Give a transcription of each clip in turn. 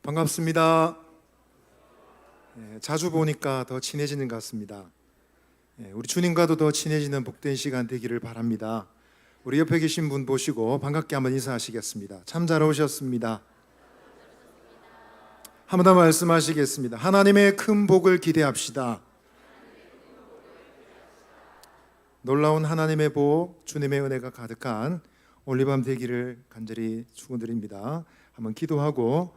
반갑습니다. 자주 보니까 더 친해지는 것 같습니다. 우리 주님과도 더 친해지는 복된 시간 되기를 바랍니다. 우리 옆에 계신 분 보시고 반갑게 한번 인사하시겠습니다. 참 잘 오셨습니다. 한 번 더 말씀하시겠습니다. 하나님의 큰 복을 기대합시다. 놀라운 하나님의 복, 주님의 은혜가 가득한 올리밤 되기를 간절히 축원드립니다. 한번 기도하고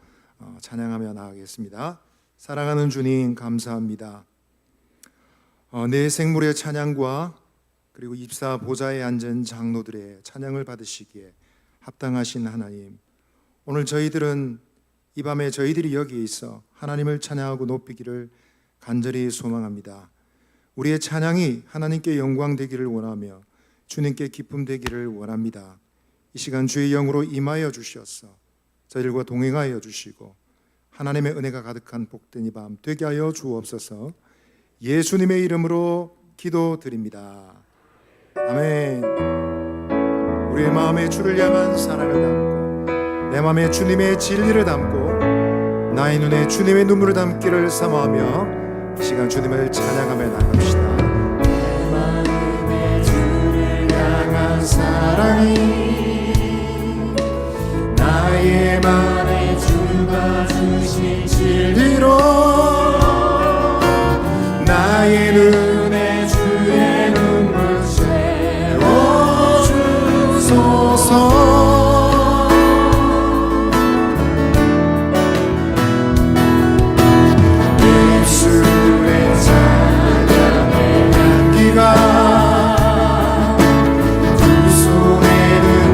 찬양하며 나아가겠습니다. 사랑하는 주님 감사합니다. 내 생물의 찬양과 그리고 입사 보좌에 앉은 장로들의 찬양을 받으시기에 합당하신 하나님, 오늘 저희들은 이 밤에 저희들이 여기에 있어 하나님을 찬양하고 높이기를 간절히 소망합니다. 우리의 찬양이 하나님께 영광 되기를 원하며 주님께 기쁨 되기를 원합니다. 이 시간 주의 영으로 임하여 주시옵소서. 저희들과 동행하여 주시고 하나님의 은혜가 가득한 복된 이 밤 되게 하여 주옵소서. 예수님의 이름으로 기도드립니다. 아멘. 우리의 마음에 주를 향한 사랑을 담고 내 마음에 주님의 진리를 담고 나의 눈에 주님의 눈물을 담기를 사모하며 이 시간 주님을 찬양하며 나갑시다. 내 마음에 주를 향한 사랑이 나의 맘에 주가 주신 진리로 나의 눈에 주의 눈물 채워주소서. 입술에 찬양의 향기가 두 손에는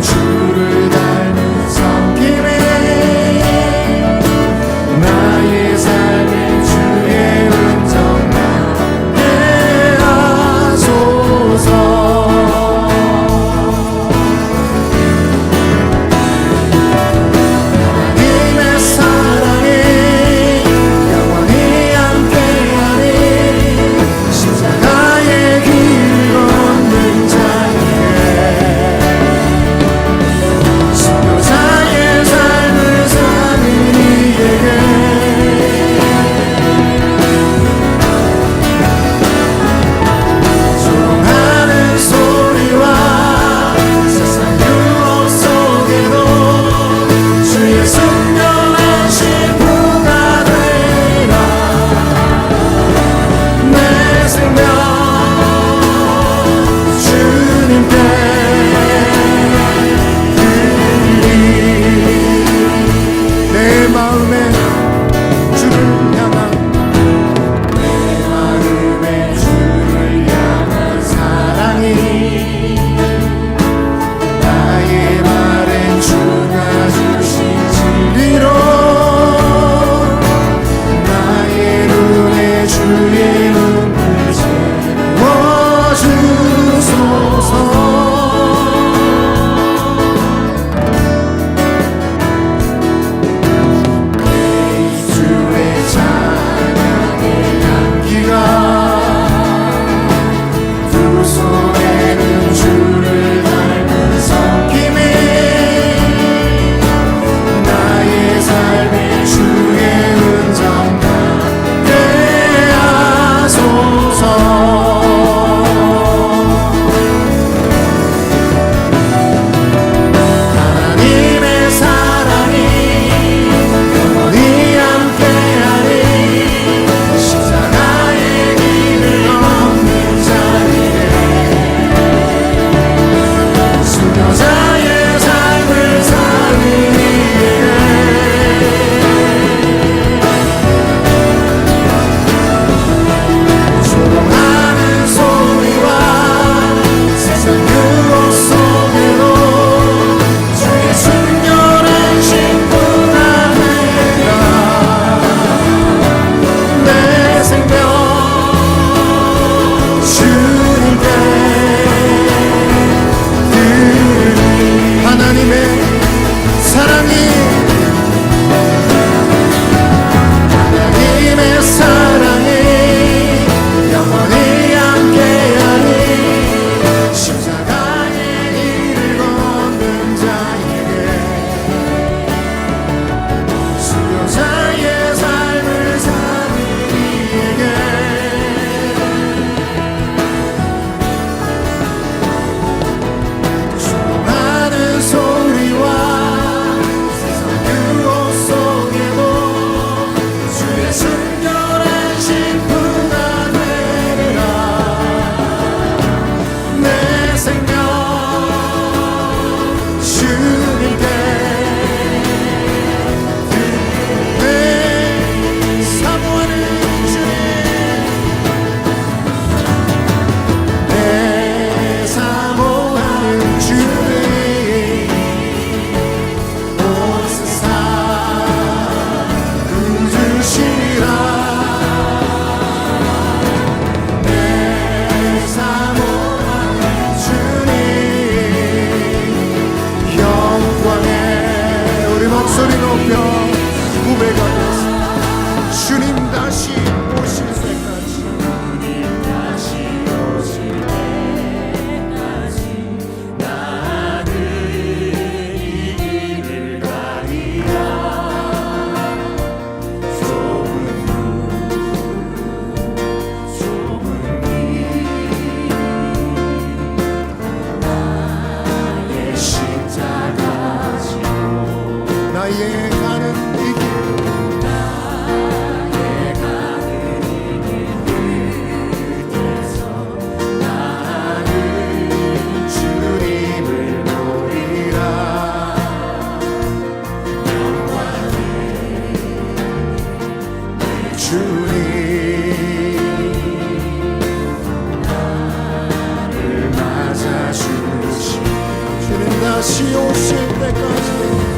다시 오실 때까지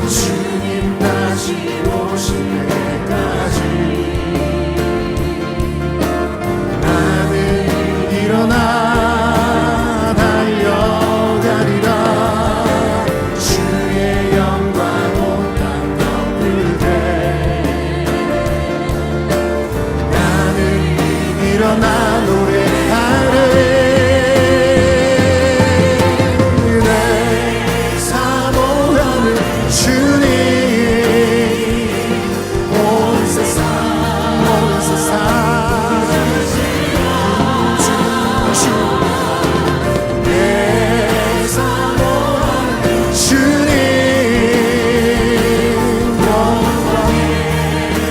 주님 다시 오실 때까지 나는 일어나 달려가리라. 주의 영광 온 땅 덮을 때 나는 일어나 노래하리. 내 사모하는 주님 온 세상 내 사모하는 주님 영광에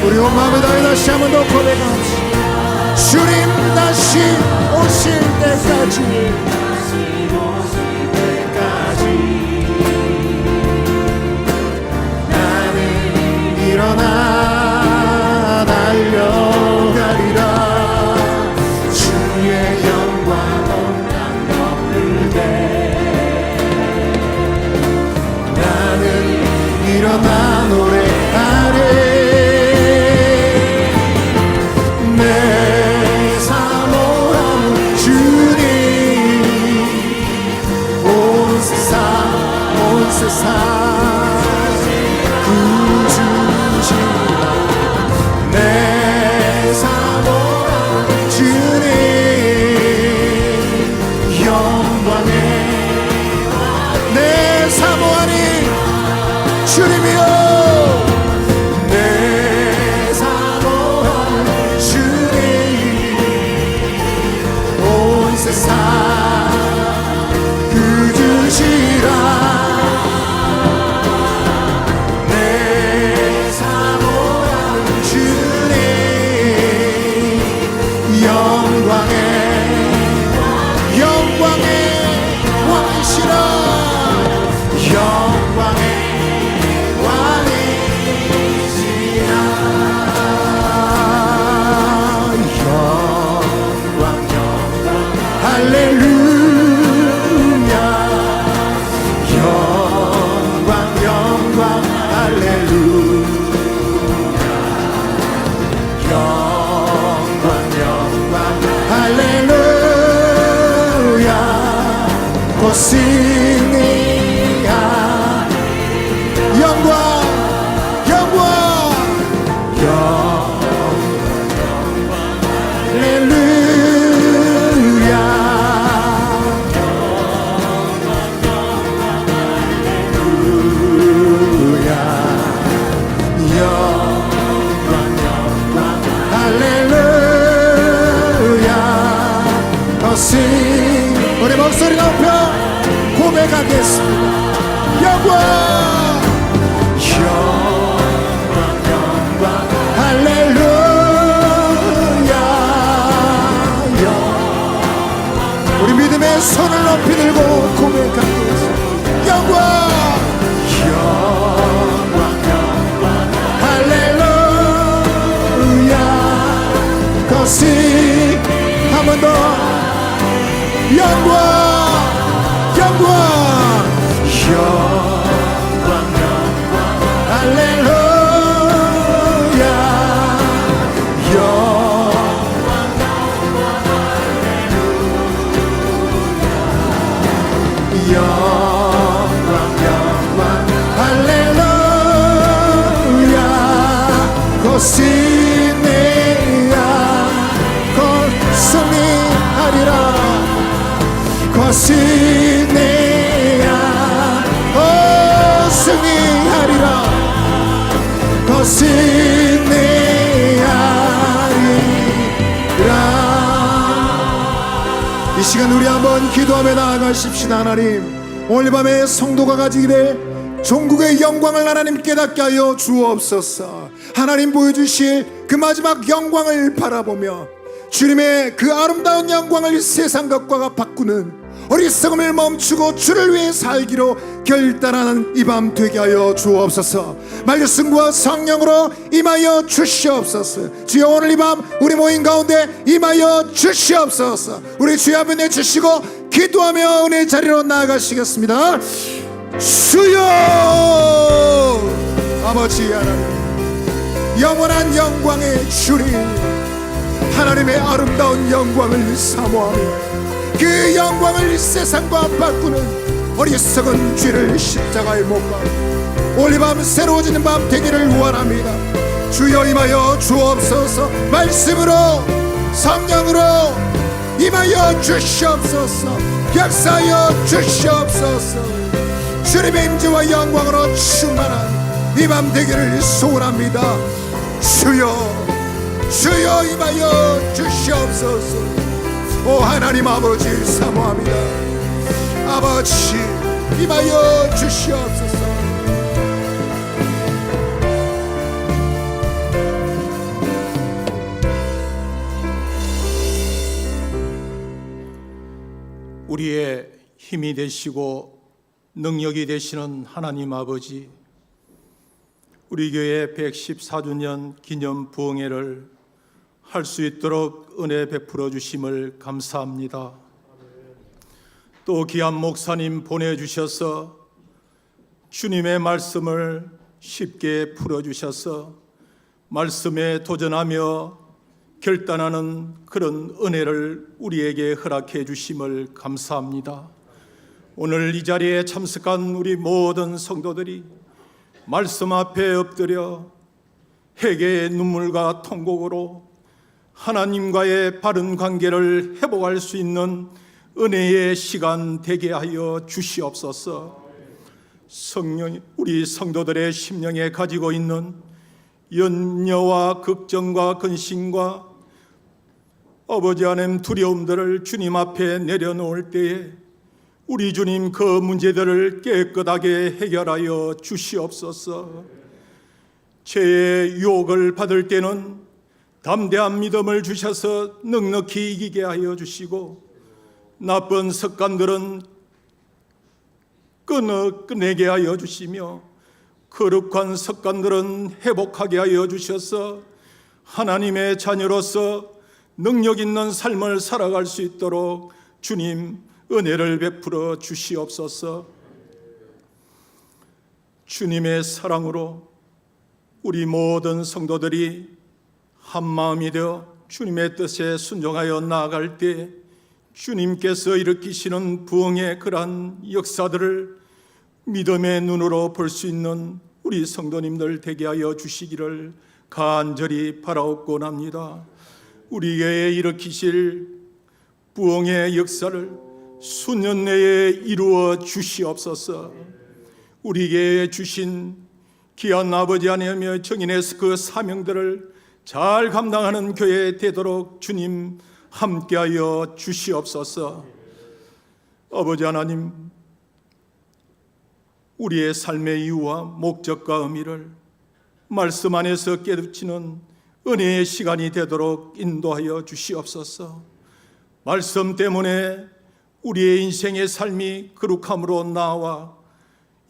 우리 온 마음을 다해 다시 한 번 더 고백합시다. 주님 다시 오실 때까지 나는 일어나 달려가리라. 주의 영광 온 땅 덮을 때 나는 일어나 노래하리. 내 사모하는 주님 온 세상 구주시라. 내 사모하는 주님 영광에 내 사모하니 주님이여 내 사모하는 주님 온 세상 구주시라. 내 사모하는 주님 영광의 왕이시라. 영광의 왕이시라. 영광 할렐루야. 영광 할렐루야. 영광 할렐루야. 고싱이야. 영광 할렐루야. 영광 할렐루야. 거신 우리 목소리 높여 고백하겠습니다. 영광 할렐루야. 우리 믿음의 손을 높이 들고 고백하겠습니다. 영광 할렐루야. 거시 한 번 더 영광 할렐루야. 영광 할렐루야. 고시네야 승리하리라. 고시네야 승리하리라. 고시네하리라. 이 시간 우리 한번 기도하며 나아가십시다. 하나님, 오늘 밤에 성도가 가지게 될 종국의 영광을 하나님 깨닫게 하여 주옵소서. 하나님 보여주실 그 마지막 영광을 바라보며 주님의 그 아름다운 영광을 세상 것과 바꾸는 어리석음을 멈추고 주를 위해 살기로 결단하는 이 밤 되게 하여 주옵소서. 말씀과 성령으로 임하여 주시옵소서. 주여, 오늘 이 밤 우리 모임 가운데 임하여 주시옵소서. 우리 주여 앞에 내주시고 기도하며 은혜 자리로 나아가시겠습니다. 주여. 아버지 하나님, 영원한 영광의 주님, 하나님의 아름다운 영광을 사모하며 그 영광을 세상과 바꾸는 어리석은 죄를 십자가에 못 박고 올리밤 새로워지는 밤 되기를 원합니다. 주여 임하여 주옵소서. 말씀으로 성령으로 임하여 주시옵소서. 역사하여 주시옵소서. 주님의 임재와 영광으로 충만한 이 밤 되기를 소원합니다. 주여, 주여 임하여 주시옵소서. 오 하나님 아버지 사모합니다. 아버지 임하여 주시옵소서. 우리의 힘이 되시고 능력이 되시는 하나님 아버지, 우리 교회 114주년 기념 부흥회를 할 수 있도록 은혜 베풀어 주심을 감사합니다. 또 귀한 목사님 보내주셔서 주님의 말씀을 쉽게 풀어주셔서 말씀에 도전하며 결단하는 그런 은혜를 우리에게 허락해 주심을 감사합니다. 오늘 이 자리에 참석한 우리 모든 성도들이 말씀 앞에 엎드려 회개의 눈물과 통곡으로 하나님과의 바른 관계를 회복할 수 있는 은혜의 시간 되게 하여 주시옵소서. 성령, 우리 성도들의 심령에 가지고 있는 염려와 걱정과 근심과 아버지 하나님 두려움들을 주님 앞에 내려놓을 때에 우리 주님 그 문제들을 깨끗하게 해결하여 주시옵소서. 죄의 유혹을 받을 때는 담대한 믿음을 주셔서 넉넉히 이기게 하여 주시고 나쁜 습관들은 끊어내게 하여 주시며 거룩한 습관들은 회복하게 하여 주셔서 하나님의 자녀로서 능력 있는 삶을 살아갈 수 있도록 주님 은혜를 베풀어 주시옵소서. 주님의 사랑으로 우리 모든 성도들이 한마음이 되어 주님의 뜻에 순종하여 나아갈 때 주님께서 일으키시는 부흥의 그러한 역사들을 믿음의 눈으로 볼 수 있는 우리 성도님들 되게 하여 주시기를 간절히 바라옵곤합니다. 우리 교회에 일으키실 부흥의 역사를 수년 내에 이루어 주시옵소서. 우리 교회에 주신 귀한 아버지 하나님의 정인의 그 사명들을 잘 감당하는 교회 되도록 주님 함께하여 주시옵소서. 아버지 하나님, 우리의 삶의 이유와 목적과 의미를 말씀 안에서 깨우치는 은혜의 시간이 되도록 인도하여 주시옵소서. 말씀 때문에 우리의 인생의 삶이 거룩함으로 나와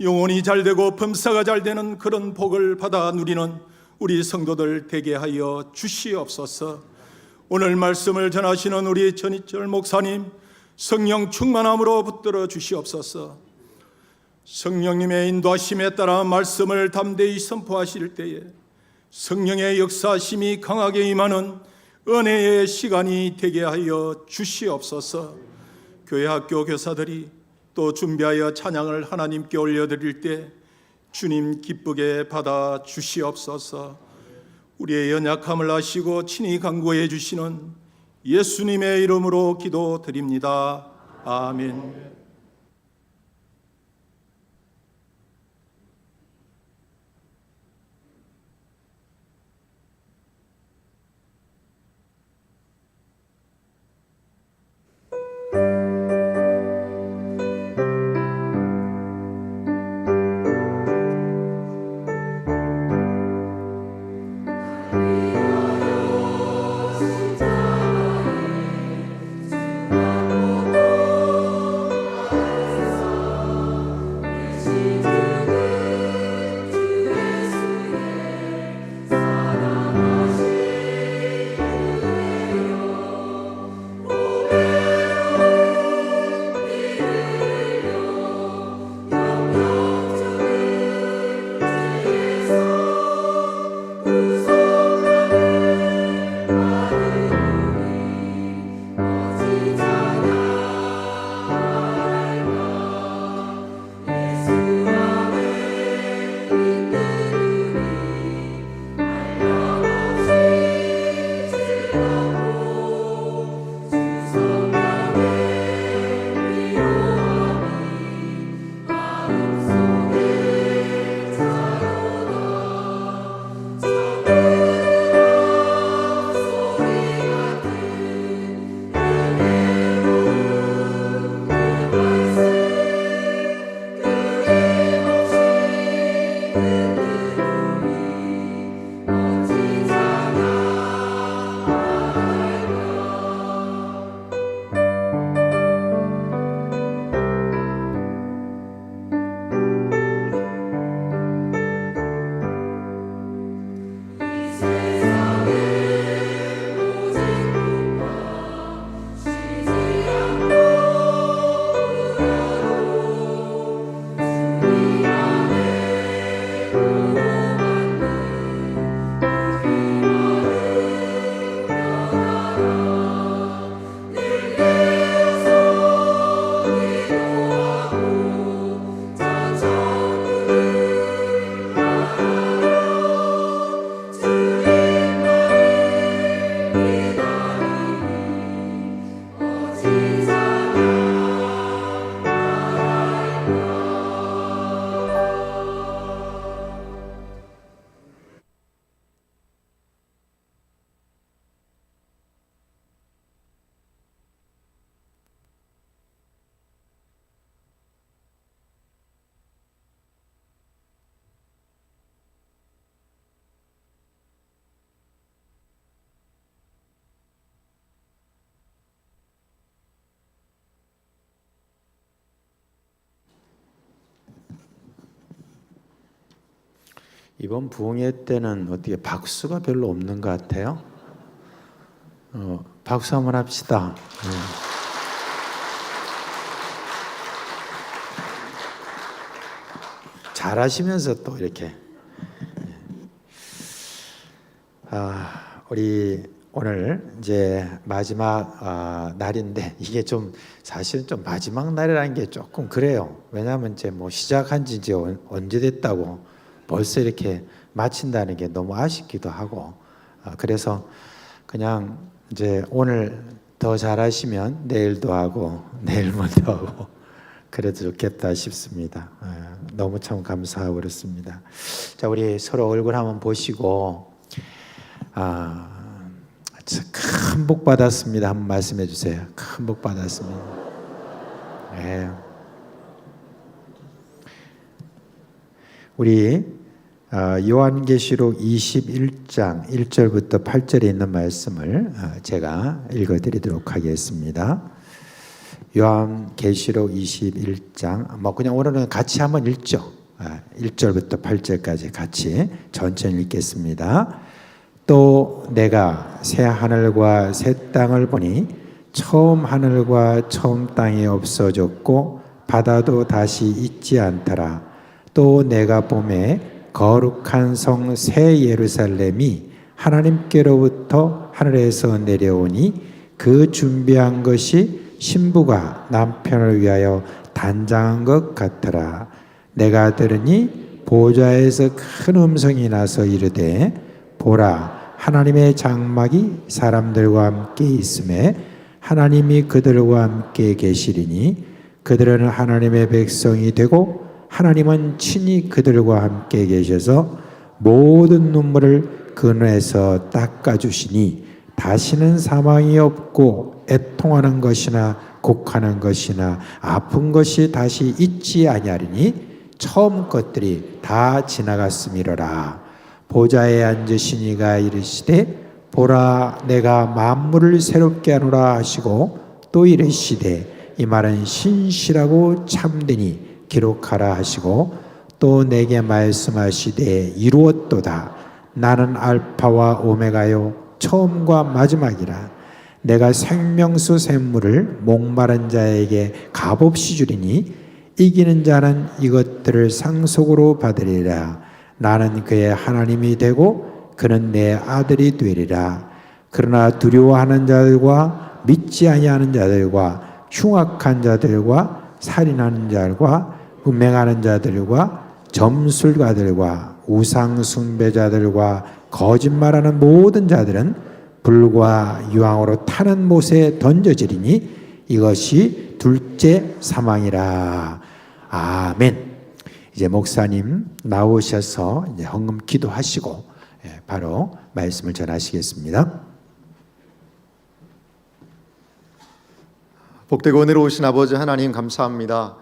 영혼이 잘되고 범사가 잘되는 그런 복을 받아 누리는 우리 성도들 되게 하여 주시옵소서. 오늘 말씀을 전하시는 우리 전희철 목사님 성령 충만함으로 붙들어 주시옵소서. 성령님의 인도하심에 따라 말씀을 담대히 선포하실 때에 성령의 역사심이 강하게 임하는 은혜의 시간이 되게 하여 주시옵소서. 교회 학교 교사들이 또 준비하여 찬양을 하나님께 올려드릴 때 주님 기쁘게 받아 주시옵소서. 우리의 연약함을 아시고 친히 간구해 주시는 예수님의 이름으로 기도드립니다. 아멘. 이번 부흥회 때는 어떻게 박수가 별로 없는 것 같아요? 박수 한번 합시다. 잘하시면서 또 이렇게. 우리 오늘 이제 마지막 날인데 이게 좀 사실은 좀 마지막 날이라는 게 조금 그래요. 왜냐하면 이제 뭐 시작한 지 이제 언제 됐다고 벌써 이렇게 마친다는 게 너무 아쉽기도 하고, 그래서 그냥 이제 오늘 더 잘하시면 내일도 하고 내일 모레도 하고 그래도 좋겠다 싶습니다. 너무 참 감사하고 그렇습니다. 자, 우리 서로 얼굴 한번 보시고 큰 복 받았습니다. 한번 말씀해 주세요. 큰 복 받았습니다. 네. 우리 요한계시록 21장 1절부터 8절에 있는 말씀을 제가 읽어드리도록 하겠습니다. 요한계시록 21장 뭐 그냥 오늘은 같이 한번 읽죠. 1절부터 8절까지 같이 천천히 읽겠습니다. 또 내가 새 하늘과 새 땅을 보니 처음 하늘과 처음 땅이 없어졌고 바다도 다시 있지 않더라. 또 내가 보매 거룩한 성 새 예루살렘이 하나님께로부터 하늘에서 내려오니 그 준비한 것이 신부가 남편을 위하여 단장한 것 같더라. 내가 들으니 보좌에서 큰 음성이 나서 이르되 보라, 하나님의 장막이 사람들과 함께 있음에 하나님이 그들과 함께 계시리니 그들은 하나님의 백성이 되고 하나님은 친히 그들과 함께 계셔서 모든 눈물을 그 눈에서 닦아주시니 다시는 사망이 없고 애통하는 것이나 곡하는 것이나 아픈 것이 다시 있지 아니하리니 처음 것들이 다 지나갔음이로라. 보좌에 앉으신 이가 이르시되 보라, 내가 만물을 새롭게 하노라 하시고 또 이르시되 이 말은 신실하고 참되니 기록하라 하시고 또 내게 말씀하시되 이루었도다. 나는 알파와 오메가요 처음과 마지막이라. 내가 생명수 샘물을 목마른 자에게 값없이 주리니 이기는 자는 이것들을 상속으로 받으리라. 나는 그의 하나님이 되고 그는 내 아들이 되리라. 그러나 두려워하는 자들과 믿지 아니하는 자들과 흉악한 자들과 살인하는 자들과 음행하는 자들과 점술가들과 우상 숭배자들과 거짓말하는 모든 자들은 불과 유황으로 타는 못에 던져지리니 이것이 둘째 사망이라. 아멘. 이제 목사님 나오셔서 이제 헌금 기도하시고 바로 말씀을 전하시겠습니다. 복되고 은혜로우신 아버지 하나님 감사합니다.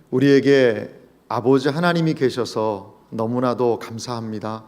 우리에게 아버지 하나님이 계셔서 너무나도 감사합니다.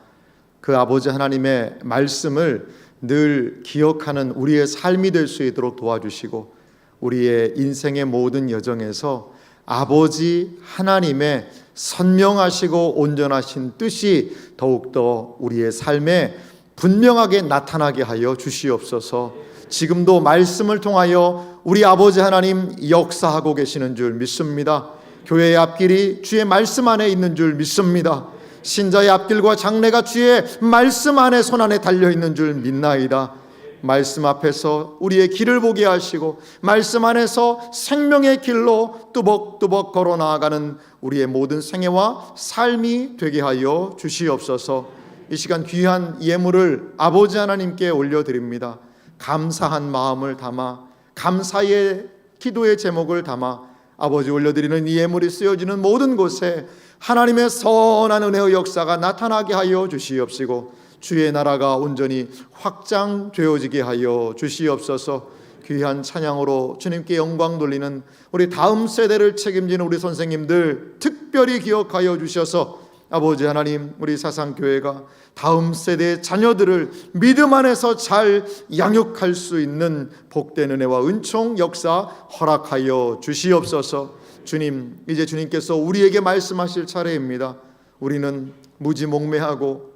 그 아버지 하나님의 말씀을 늘 기억하는 우리의 삶이 될 수 있도록 도와주시고 우리의 인생의 모든 여정에서 아버지 하나님의 선명하시고 온전하신 뜻이 더욱더 우리의 삶에 분명하게 나타나게 하여 주시옵소서. 지금도 말씀을 통하여 우리 아버지 하나님 역사하고 계시는 줄 믿습니다. 교회의 앞길이 주의 말씀 안에 있는 줄 믿습니다. 신자의 앞길과 장래가 주의 말씀 안에 손안에 달려있는 줄 믿나이다. 말씀 앞에서 우리의 길을 보게 하시고 말씀 안에서 생명의 길로 뚜벅뚜벅 걸어 나아가는 우리의 모든 생애와 삶이 되게 하여 주시옵소서. 이 시간 귀한 예물을 아버지 하나님께 올려드립니다. 감사한 마음을 담아, 감사의 기도의 제목을 담아 아버지 올려드리는 이 예물이 쓰여지는 모든 곳에 하나님의 선한 은혜의 역사가 나타나게 하여 주시옵시고 주의 나라가 온전히 확장되어지게 하여 주시옵소서. 귀한 찬양으로 주님께 영광 돌리는 우리 다음 세대를 책임지는 우리 선생님들 특별히 기억하여 주셔서 아버지 하나님, 우리 사상교회가 다음 세대의 자녀들을 믿음 안에서 잘 양육할 수 있는 복된 은혜와 은총 역사 허락하여 주시옵소서. 주님, 이제 주님께서 우리에게 말씀하실 차례입니다. 우리는 무지몽매하고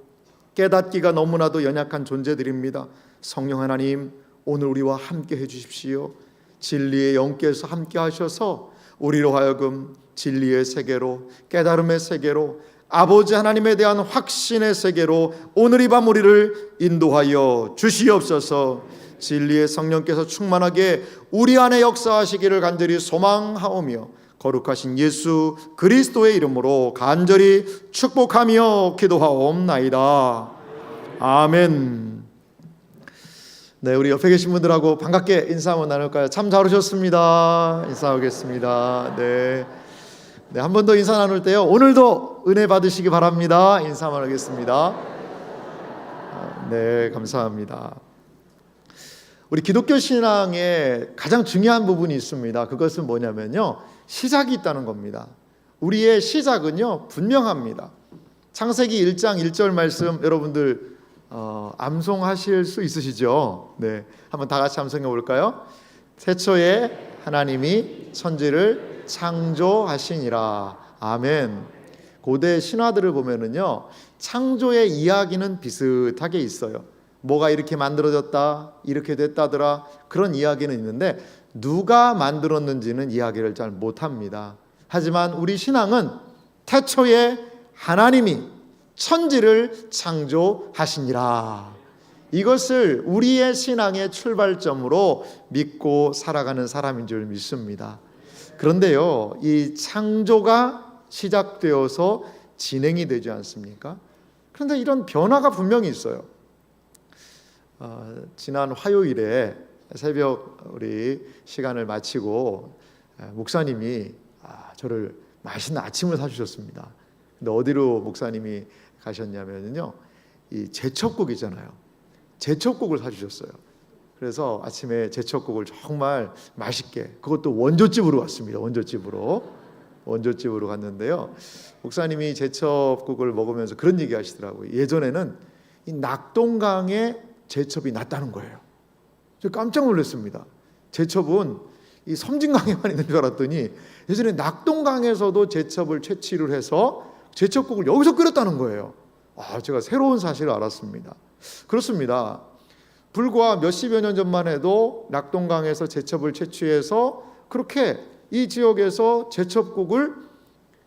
깨닫기가 너무나도 연약한 존재들입니다. 성령 하나님, 오늘 우리와 함께 해주십시오. 진리의 영께서 함께 하셔서 우리로 하여금 진리의 세계로, 깨달음의 세계로, 아버지 하나님에 대한 확신의 세계로 오늘 이 밤 우리를 인도하여 주시옵소서. 진리의 성령께서 충만하게 우리 안에 역사하시기를 간절히 소망하오며 거룩하신 예수 그리스도의 이름으로 간절히 축복하며 기도하옵나이다. 아멘. 네, 우리 옆에 계신 분들하고 반갑게 인사 한번 나눌까요? 참 잘 오셨습니다. 인사하겠습니다. 네, 한 번 더 인사 나눌 때요, 오늘도 은혜 받으시기 바랍니다. 인사만 하겠습니다. 네, 감사합니다. 우리 기독교 신앙에 가장 중요한 부분이 있습니다. 그것은 뭐냐면요, 시작이 있다는 겁니다. 우리의 시작은요 분명합니다. 창세기 1장 1절 말씀 여러분들 암송하실 수 있으시죠? 네, 한번 다 같이 암송해 볼까요? 태초에 하나님이 천지를 창조하시니라. 아멘. 고대 신화들을 보면은요, 창조의 이야기는 비슷하게 있어요. 뭐가 이렇게 만들어졌다, 이렇게 됐다더라, 그런 이야기는 있는데 누가 만들었는지는 이야기를 잘 못합니다. 하지만 우리 신앙은 태초에 하나님이 천지를 창조하시니라, 이것을 우리의 신앙의 출발점으로 믿고 살아가는 사람인 줄 믿습니다. 그런데요, 이 창조가 시작되어서 진행이 되지 않습니까? 그런데 이런 변화가 분명히 있어요. 지난 화요일에 새벽 우리 시간을 마치고 목사님이 저를 맛있는 아침을 사주셨습니다. 근데 어디로 목사님이 가셨냐면요, 이 제첩국 있잖아요. 제첩국을 사주셨어요. 그래서 아침에 제첩국을 정말 맛있게, 그것도 원조집으로 갔습니다. 원조집으로 갔는데요, 목사님이 제첩국을 먹으면서 그런 얘기 하시더라고요. 예전에는 이 낙동강에 제첩이 났다는 거예요. 저 깜짝 놀랐습니다. 제첩은 이 섬진강에만 있는 줄 알았더니 예전에 낙동강에서도 제첩을 채취를 해서 제첩국을 여기서 끓였다는 거예요. 제가 새로운 사실을 알았습니다. 그렇습니다. 불과 몇십여 년 전만 해도 낙동강에서 제첩을 채취해서 그렇게 이 지역에서 제첩국을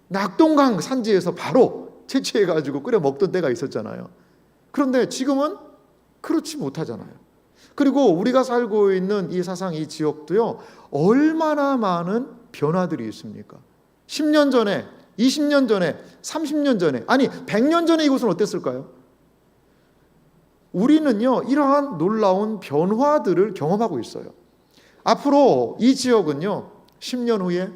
낙동강 산지에서 바로 채취해가지고 끓여 먹던 때가 있었잖아요. 그런데 지금은 그렇지 못하잖아요. 그리고 우리가 살고 있는 이 사상, 이 지역도요, 얼마나 많은 변화들이 있습니까? 10년 전에, 20년 전에, 30년 전에, 아니 100년 전에 이곳은 어땠을까요? 우리는요, 이러한 놀라운 변화들을 경험하고 있어요. 앞으로 이 지역은요, 10년 후에,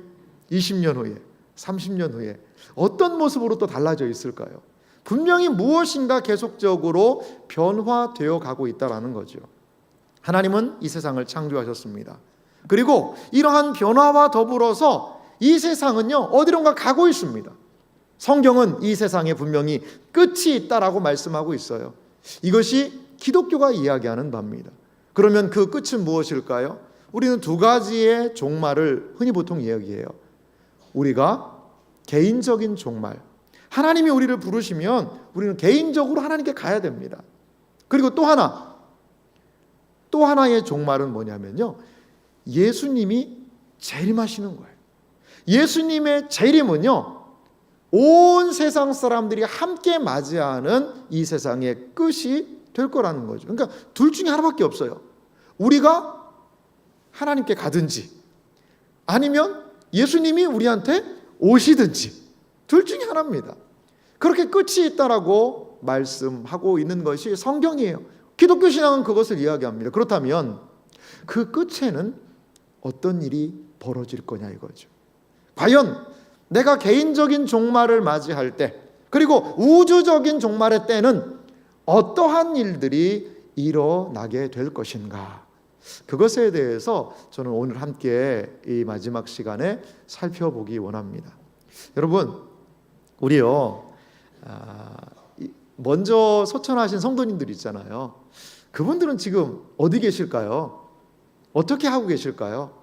20년 후에, 30년 후에 어떤 모습으로 또 달라져 있을까요? 분명히 무엇인가 계속적으로 변화되어 가고 있다는 거죠. 하나님은 이 세상을 창조하셨습니다. 그리고 이러한 변화와 더불어서 이 세상은요, 어디론가 가고 있습니다. 성경은 이 세상에 분명히 끝이 있다라고 말씀하고 있어요. 이것이 기독교가 이야기하는 바입니다. 그러면 그 끝은 무엇일까요? 우리는 두 가지의 종말을 흔히 보통 이야기해요. 우리가 개인적인 종말, 하나님이 우리를 부르시면 우리는 개인적으로 하나님께 가야 됩니다. 그리고 또 하나의 종말은 뭐냐면요, 예수님이 재림하시는 거예요. 예수님의 재림은요, 온 세상 사람들이 함께 맞이하는 이 세상의 끝이 될 거라는 거죠. 그러니까 둘 중에 하나밖에 없어요. 우리가 하나님께 가든지 아니면 예수님이 우리한테 오시든지 둘 중에 하나입니다. 그렇게 끝이 있다라고 말씀하고 있는 것이 성경이에요. 기독교 신앙은 그것을 이야기합니다. 그렇다면 그 끝에는 어떤 일이 벌어질 거냐 이거죠. 과연 내가 개인적인 종말을 맞이할 때, 그리고 우주적인 종말의 때는 어떠한 일들이 일어나게 될 것인가, 그것에 대해서 저는 오늘 함께 이 마지막 시간에 살펴보기 원합니다. 여러분, 우리요, 먼저 소천하신 성도님들 있잖아요. 그분들은 지금 어디 계실까요? 어떻게 하고 계실까요?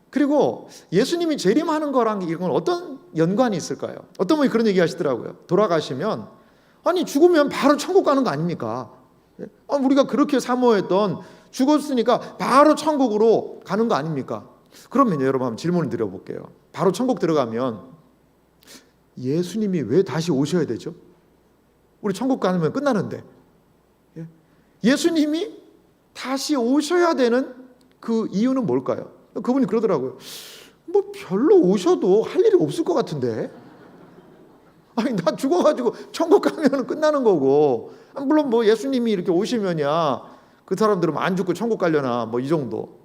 그리고 예수님이 재림하는 거랑 이건 어떤 연관이 있을까요? 어떤 분이 그런 얘기 하시더라고요. 돌아가시면, 아니 죽으면 바로 천국 가는 거 아닙니까? 우리가 그렇게 사모했던, 죽었으니까 바로 천국으로 가는 거 아닙니까? 그러면 여러분 한번 질문을 드려볼게요. 바로 천국 들어가면 예수님이 왜 다시 오셔야 되죠? 우리 천국 가면 끝나는데. 예수님이 다시 오셔야 되는 그 이유는 뭘까요? 그분이 그러더라고요. 뭐 별로 오셔도 할 일이 없을 것 같은데. 아니 나 죽어가지고 천국 가면 끝나는 거고, 물론 뭐 예수님이 이렇게 오시면야 그 사람들은 안 죽고 천국 가려나 뭐 이 정도.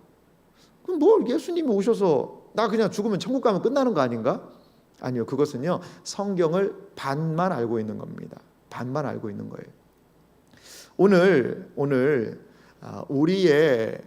그럼 뭐 예수님이 오셔서 나 그냥 죽으면 천국 가면 끝나는 거 아닌가? 아니요, 그것은요 성경을 반만 알고 있는 겁니다. 반만 알고 있는 거예요. 오늘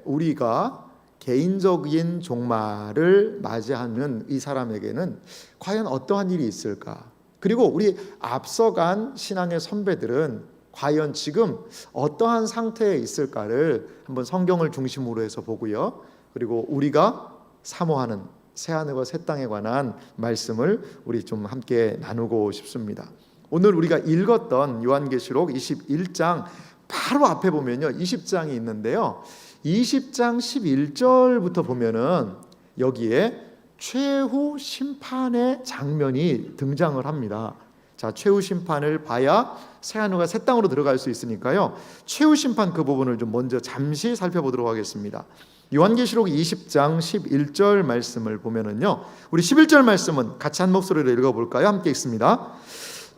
우리가 개인적인 종말을 맞이하는 이 사람에게는 과연 어떠한 일이 있을까? 그리고 우리 앞서간 신앙의 선배들은 과연 지금 어떠한 상태에 있을까를 한번 성경을 중심으로 해서 보고요. 그리고 우리가 사모하는 새하늘과 새 땅에 관한 말씀을 우리 좀 함께 나누고 싶습니다. 오늘 우리가 읽었던 요한계시록 21장 바로 앞에 보면요 20장이 있는데요, 20장 11절부터 보면은 여기에 최후 심판의 장면이 등장을 합니다. 자, 최후 심판을 봐야 새하늘과 새 땅으로 들어갈 수 있으니까요, 최후 심판 그 부분을 좀 먼저 잠시 살펴보도록 하겠습니다. 요한계시록 20장 11절 말씀을 보면은요, 우리 11절 말씀은 같이 한 목소리로 읽어볼까요? 함께 읽습니다.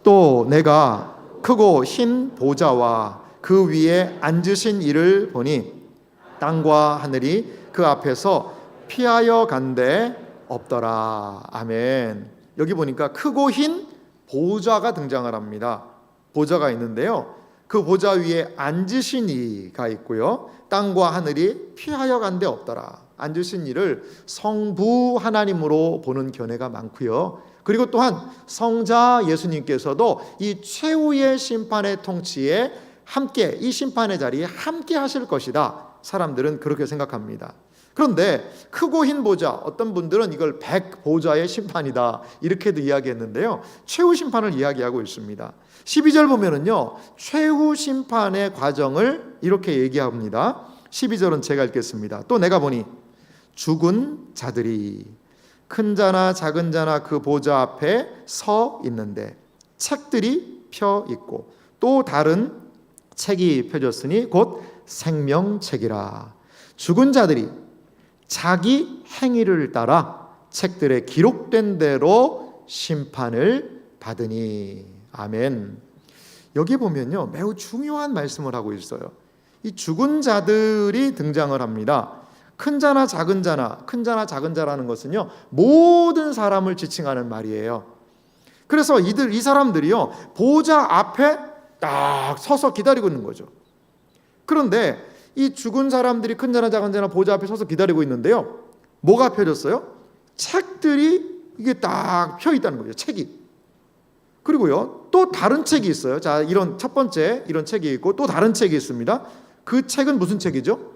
또 내가 크고 흰 보좌와 그 위에 앉으신 이를 보니 땅과 하늘이 그 앞에서 피하여 간데 없더라. 아멘. 여기 보니까 크고 흰 보좌가 등장을 합니다. 보좌가 있는데요, 그 보좌 위에 앉으신 이가 있고요, 땅과 하늘이 피하여 간데 없더라. 앉으신 이를 성부 하나님으로 보는 견해가 많고요, 그리고 또한 성자 예수님께서도 이 최후의 심판의 통치에 함께, 이 심판의 자리에 함께 하실 것이다, 사람들은 그렇게 생각합니다. 그런데 크고 흰 보좌, 어떤 분들은 이걸 백보좌의 심판이다 이렇게도 이야기했는데요, 최후 심판을 이야기하고 있습니다. 12절 보면은요 최후 심판의 과정을 이렇게 얘기합니다. 12절은 제가 읽겠습니다. 또 내가 보니 죽은 자들이 큰 자나 작은 자나 그 보좌 앞에 서 있는데 책들이 펴 있고 또 다른 책이 펴졌으니 곧 생명책이라. 죽은 자들이 자기 행위를 따라 책들에 기록된 대로 심판을 받으니. 아멘. 여기 보면요 매우 중요한 말씀을 하고 있어요. 이 죽은 자들이 등장을 합니다. 큰 자나 작은 자나, 큰 자나 작은 자라는 것은요 모든 사람을 지칭하는 말이에요. 그래서 이 사람들이요 보좌 앞에 딱 서서 기다리고 있는 거죠. 그런데 이 죽은 사람들이 큰 자나 작은 자나 보좌 앞에 서서 기다리고 있는데요, 뭐가 펴졌어요? 책들이 이게 딱 펴 있다는 거죠. 책이. 그리고요 또 다른 책이 있어요. 자, 이런 첫 번째 이런 책이 있고 또 다른 책이 있습니다. 그 책은 무슨 책이죠?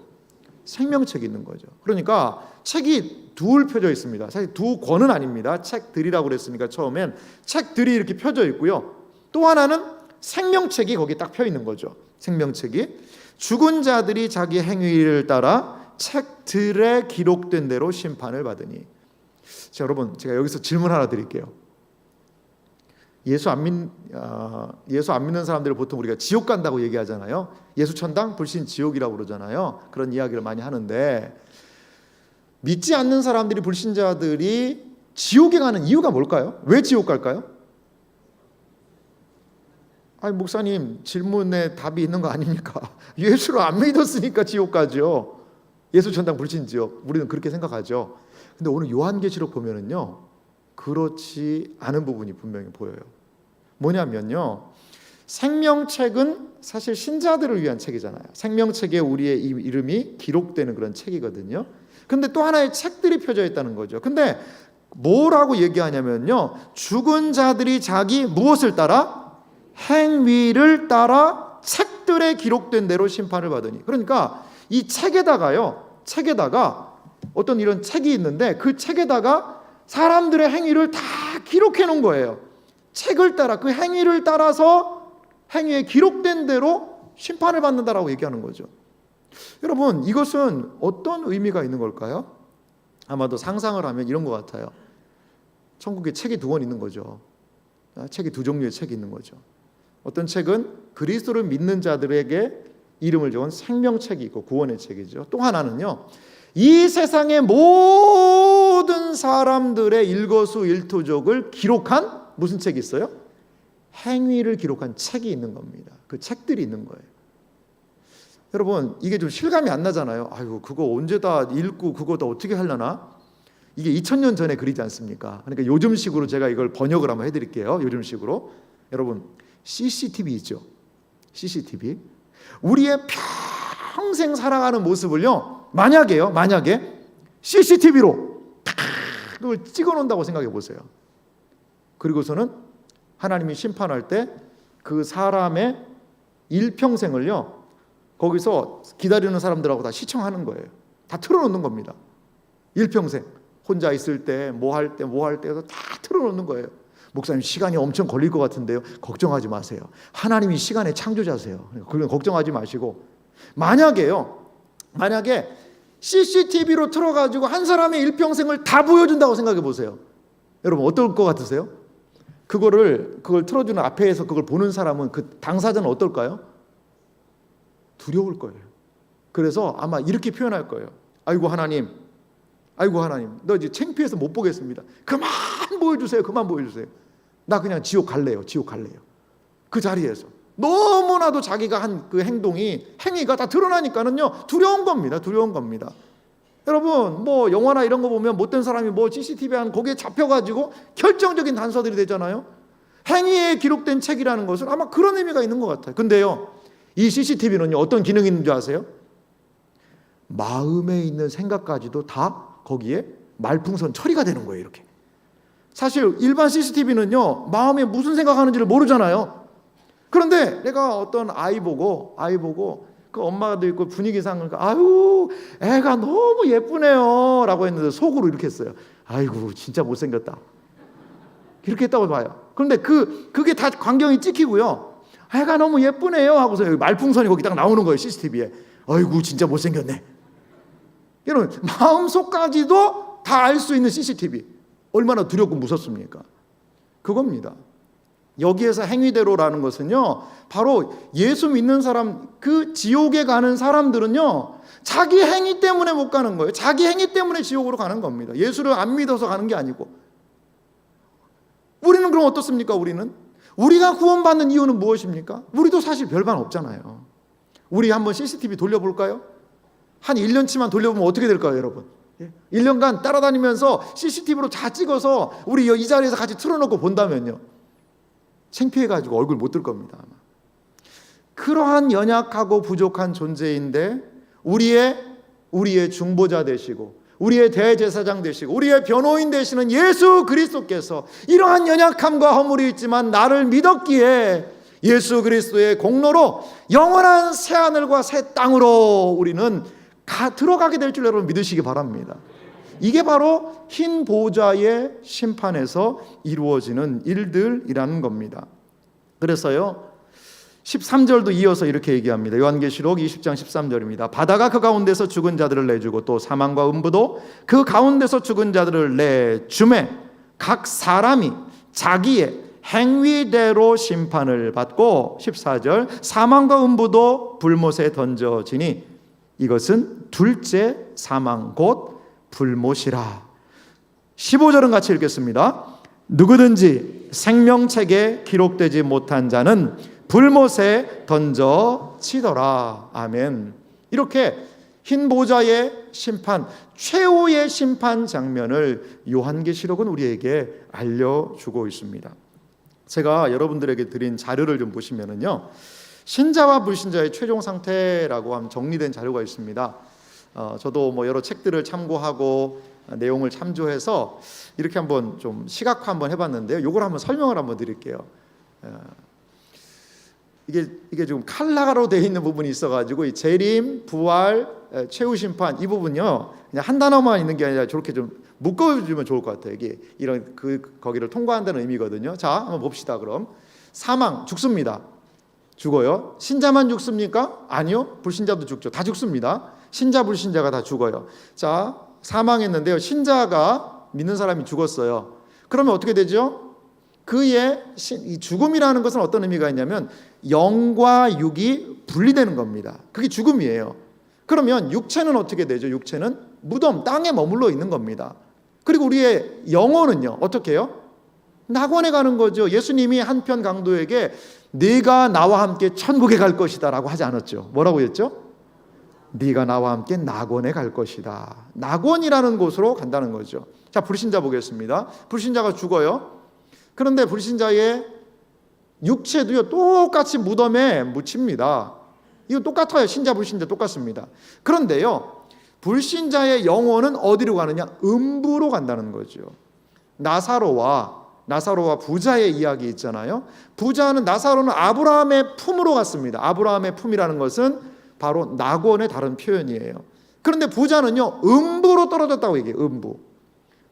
생명책이 있는 거죠. 그러니까 책이 둘 펴져 있습니다. 사실 두 권은 아닙니다. 책들이라고 그랬으니까 처음엔 책들이 이렇게 펴져 있고요, 또 하나는 생명책이 거기 딱 펴 있는 거죠. 생명책이. 죽은 자들이 자기 행위를 따라 책들에 기록된 대로 심판을 받으니. 자, 여러분, 제가 여기서 질문 하나 드릴게요. 예수 안 믿는 사람들을 보통 우리가 지옥 간다고 얘기하잖아요. 예수 천당, 불신 지옥이라고 그러잖아요. 그런 이야기를 많이 하는데, 믿지 않는 사람들이, 불신자들이 지옥에 가는 이유가 뭘까요? 왜 지옥 갈까요? 아니, 목사님, 질문에 답이 있는 거 아닙니까? 예수를 안 믿었으니까 지옥 가죠. 예수 천당, 불신 지옥. 우리는 그렇게 생각하죠. 근데 오늘 요한계시록 보면은요, 그렇지 않은 부분이 분명히 보여요. 뭐냐면요, 생명책은 사실 신자들을 위한 책이잖아요. 생명책에 우리의 이름이 기록되는 그런 책이거든요. 근데 또 하나의 책들이 펴져 있다는 거죠. 근데 뭐라고 얘기하냐면요, 죽은 자들이 자기 무엇을 따라? 행위를 따라 책들에 기록된 대로 심판을 받으니. 그러니까 이 책에다가 어떤 이런 책이 있는데, 그 책에다가 사람들의 행위를 다 기록해 놓은 거예요. 책을 따라, 그 행위를 따라서 행위에 기록된 대로 심판을 받는다라고 얘기하는 거죠. 여러분, 이것은 어떤 의미가 있는 걸까요? 아마도 상상을 하면 이런 것 같아요. 천국에 책이 2권 있는 거죠. 책이 2종류의 책이 있는 거죠. 어떤 책은 그리스도를 믿는 자들에게 이름을 적은 생명책이 있고 구원의 책이죠. 또 하나는요, 이 세상의 모든 사람들의 일거수일투족을 기록한 무슨 책이 있어요? 행위를 기록한 책이 있는 겁니다. 그 책들이 있는 거예요. 여러분, 이게 좀 실감이 안 나잖아요. 아이고, 그거 언제 다 읽고 그거 다 어떻게 하려나? 이게 2000년 전에 글이지 않습니까? 그러니까 요즘식으로 제가 이걸 번역을 한번 해드릴게요. 요즘식으로. 여러분, CCTV 있죠? CCTV. 우리의 평생 살아가는 모습을요, 만약에 CCTV로 그걸 찍어 놓는다고 생각해 보세요. 그리고서는 하나님이 심판할 때 그 사람의 일평생을요, 거기서 기다리는 사람들하고 다 시청하는 거예요. 다 틀어놓는 겁니다. 일평생 혼자 있을 때 뭐 할 때 해서 다 틀어놓는 거예요. 목사님, 시간이 엄청 걸릴 것 같은데요. 걱정하지 마세요. 하나님이 시간의 창조자세요. 그건 걱정하지 마시고, 만약에 CCTV로 틀어가지고 한 사람의 일평생을 다 보여준다고 생각해 보세요. 여러분, 어떨 것 같으세요? 그걸 틀어주는 앞에서 그걸 보는 사람은, 그 당사자는 어떨까요? 두려울 거예요. 그래서 아마 이렇게 표현할 거예요. 아이고 하나님, 너 이제 창피해서 못 보겠습니다. 그만 보여주세요. 나 그냥 지옥 갈래요. 그 자리에서 너무나도 자기가 한 그 행위가 다 드러나니까는요, 두려운 겁니다. 여러분, 뭐 영화나 이런 거 보면 못된 사람이 뭐 CCTV 한 거기에 잡혀가지고 결정적인 단서들이 되잖아요. 행위에 기록된 책이라는 것은 아마 그런 의미가 있는 것 같아요. 근데요, 이 CCTV는요, 어떤 기능이 있는 줄 아세요? 마음에 있는 생각까지도 다 거기에 말풍선 처리가 되는 거예요. 이렇게. 사실 일반 CCTV는요, 마음에 무슨 생각하는지를 모르잖아요. 그런데 내가 어떤 아이 보고 그 엄마도 있고 분위기상, 아유, 애가 너무 예쁘네요 라고 했는데 속으로 이렇게 했어요. 아이고, 진짜 못생겼다. 이렇게 했다고 봐요. 그런데 그게 다 광경이 찍히고요, 애가 너무 예쁘네요 하고서 여기 말풍선이 거기 딱 나오는 거예요. CCTV에. 아이고, 진짜 못생겼네. 이런 마음속까지도 다 알 수 있는 CCTV. 얼마나 두렵고 무섭습니까? 그겁니다. 여기에서 행위대로라는 것은요, 바로 예수 믿는 사람, 그 지옥에 가는 사람들은요, 자기 행위 때문에 못 가는 거예요. 자기 행위 때문에 지옥으로 가는 겁니다. 예수를 안 믿어서 가는 게 아니고. 우리는 그럼 어떻습니까? 우리가 구원받는 이유는 무엇입니까? 우리도 사실 별반 없잖아요. 우리 한번 CCTV 돌려볼까요? 한 1년치만 돌려보면 어떻게 될까요, 여러분? 1년간 따라다니면서 CCTV로 다 찍어서 우리 이 자리에서 같이 틀어놓고 본다면요, 창피해가지고 얼굴 못 들 겁니다. 아마. 그러한 연약하고 부족한 존재인데 우리의 중보자 되시고, 우리의 대제사장 되시고, 우리의 변호인 되시는 예수 그리스도께서 이러한 연약함과 허물이 있지만 나를 믿었기에 예수 그리스도의 공로로 영원한 새하늘과 새 땅으로 우리는 들어가게 될 줄 여러분 믿으시기 바랍니다. 이게 바로 흰 보좌의 심판에서 이루어지는 일들이라는 겁니다. 그래서요, 13절도 이어서 이렇게 얘기합니다. 요한계시록 20장 13절입니다. 바다가 그 가운데서 죽은 자들을 내주고 또 사망과 음부도 그 가운데서 죽은 자들을 내주매 각 사람이 자기의 행위대로 심판을 받고 14절 사망과 음부도 불못에 던져지니 이것은 둘째 사망 곧 불못이라. 15절은 같이 읽겠습니다. 누구든지 생명책에 기록되지 못한 자는 불못에 던져지더라. 아멘. 이렇게 흰 보좌의 심판, 최후의 심판 장면을 요한계시록은 우리에게 알려주고 있습니다. 제가 여러분들에게 드린 자료를 좀 보시면은요, 신자와 불신자의 최종 상태라고 하면 정리된 자료가 있습니다. 저도 뭐 여러 책들을 참고하고 내용을 참조해서 이렇게 한번 좀 시각화 한번 해봤는데요. 이걸 한번 설명을 한번 드릴게요. 이게 지금 칼라로 되어 있는 부분이 있어가지고 이 재림, 부활, 최후 심판 이 부분요 그냥 한 단어만 있는 게 아니라 저렇게 좀 묶어주면 좋을 것 같아요. 이게 이런 거기를 통과한다는 의미거든요. 자, 한번 봅시다. 그럼 사망 죽습니다. 죽어요. 신자만 죽습니까? 아니요. 불신자도 죽죠. 다 죽습니다. 신자 불신자가 다 죽어요. 자, 사망했는데요. 신자가 믿는 사람이 죽었어요. 그러면 어떻게 되죠? 그의 이 죽음이라는 것은 어떤 의미가 있냐면 영과 육이 분리되는 겁니다. 그게 죽음이에요. 그러면 육체는 어떻게 되죠? 육체는 무덤, 땅에 머물러 있는 겁니다. 그리고 우리의 영혼은요, 어떻게 해요? 낙원에 가는 거죠. 예수님이 한편 강도에게 네가 나와 함께 천국에 갈 것이다 라고 하지 않았죠. 뭐라고 했죠? 네가 나와 함께 낙원에 갈 것이다. 낙원이라는 곳으로 간다는 거죠. 자, 불신자 보겠습니다. 불신자가 죽어요. 그런데 불신자의 육체도요 똑같이 무덤에 묻힙니다. 이거 똑같아요. 신자 불신자 똑같습니다. 그런데요 불신자의 영혼은 어디로 가느냐? 음부로 간다는 거죠. 나사로와 부자의 이야기 있잖아요. 부자는 나사로는 아브라함의 품으로 갔습니다. 아브라함의 품이라는 것은 바로 낙원의 다른 표현이에요. 그런데 부자는요 음부로 떨어졌다고 얘기해요. 음부.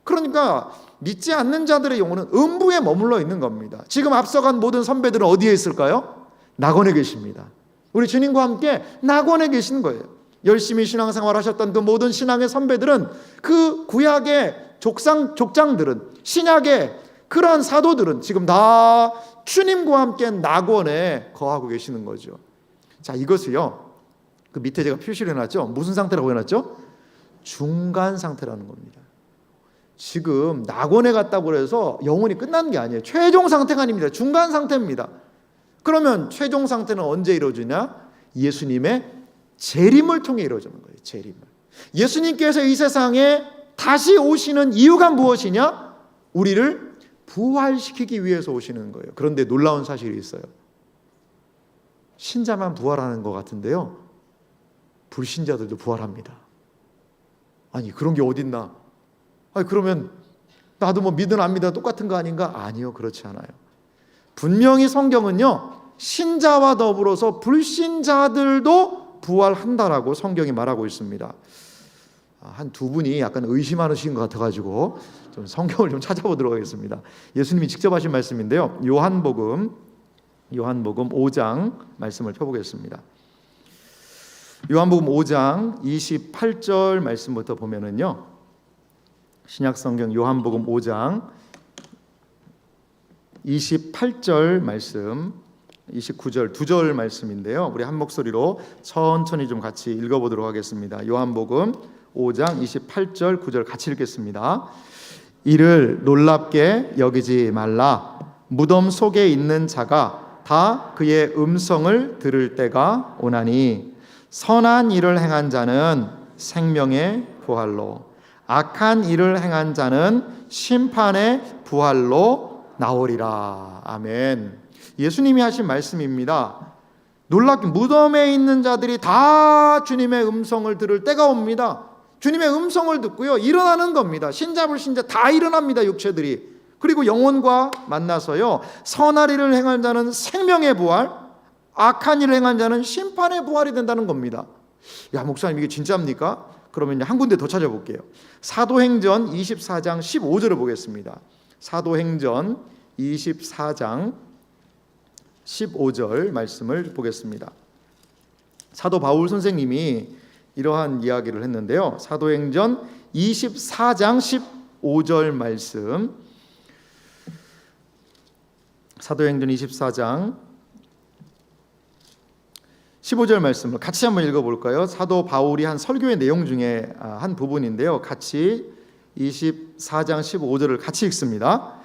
그러니까 믿지 않는 자들의 영혼은 음부에 머물러 있는 겁니다. 지금 앞서간 모든 선배들은 어디에 있을까요? 낙원에 계십니다. 우리 주님과 함께 낙원에 계신 거예요. 열심히 신앙생활 하셨던 그 모든 신앙의 선배들은 그 구약의 족장들은 신약의 그러한 사도들은 지금 다 주님과 함께 낙원에 거하고 계시는 거죠. 자, 이것을요 그 밑에 제가 표시를 해놨죠. 무슨 상태라고 해놨죠? 중간 상태라는 겁니다. 지금 낙원에 갔다고 해서 영혼이 끝난 게 아니에요. 최종 상태가 아닙니다. 중간 상태입니다. 그러면 최종 상태는 언제 이루어지냐? 예수님의 재림을 통해 이루어지는 거예요. 재림을. 예수님께서 이 세상에 다시 오시는 이유가 무엇이냐? 우리를 부활시키기 위해서 오시는 거예요. 그런데 놀라운 사실이 있어요. 신자만 부활하는 것 같은데요, 불신자들도 부활합니다. 아니 그런 게 어딨나? 아니 그러면 나도 뭐 믿든 안 믿든 똑같은 거 아닌가? 아니요, 그렇지 않아요. 분명히 성경은요 신자와 더불어서 불신자들도 부활한다라고 성경이 말하고 있습니다. 한 두 분이 약간 의심하시는 것 같아가지고 좀 성경을 좀 찾아보도록 하겠습니다. 예수님이 직접 하신 말씀인데요. 요한복음 5장 말씀을 펴보겠습니다. 요한복음 5장 28절 말씀부터 보면은요, 신약성경 요한복음 5장 28절 말씀, 29절 두 절 말씀인데요. 우리 한 목소리로 천천히 좀 같이 읽어보도록 하겠습니다. 요한복음 5장 28절 9절 같이 읽겠습니다. 이를 놀랍게 여기지 말라. 무덤 속에 있는 자가 다 그의 음성을 들을 때가 오나니 선한 일을 행한 자는 생명의 부활로, 악한 일을 행한 자는 심판의 부활로 나오리라. 아멘. 예수님이 하신 말씀입니다. 놀랍게 무덤에 있는 자들이 다 주님의 음성을 들을 때가 옵니다. 주님의 음성을 듣고요 일어나는 겁니다. 신자 불신자 다 일어납니다. 육체들이. 그리고 영혼과 만나서요 선한 일을 행한 자는 생명의 부활, 악한 일을 행한 자는 심판의 부활이 된다는 겁니다. 야, 목사님 이게 진짜입니까? 그러면 한 군데 더 찾아볼게요. 사도행전 24장 15절을 보겠습니다. 사도행전 24장 15절 말씀을 보겠습니다. 사도 바울 선생님이 이러한 이야기를 했는데요. 사도행전 24장 15절 말씀, 사도행전 24장 15절 말씀을 같이 한번 읽어볼까요? 사도 바울이 한 설교의 내용 중에 한 부분인데요. 같이 24장 15절을 같이 읽습니다.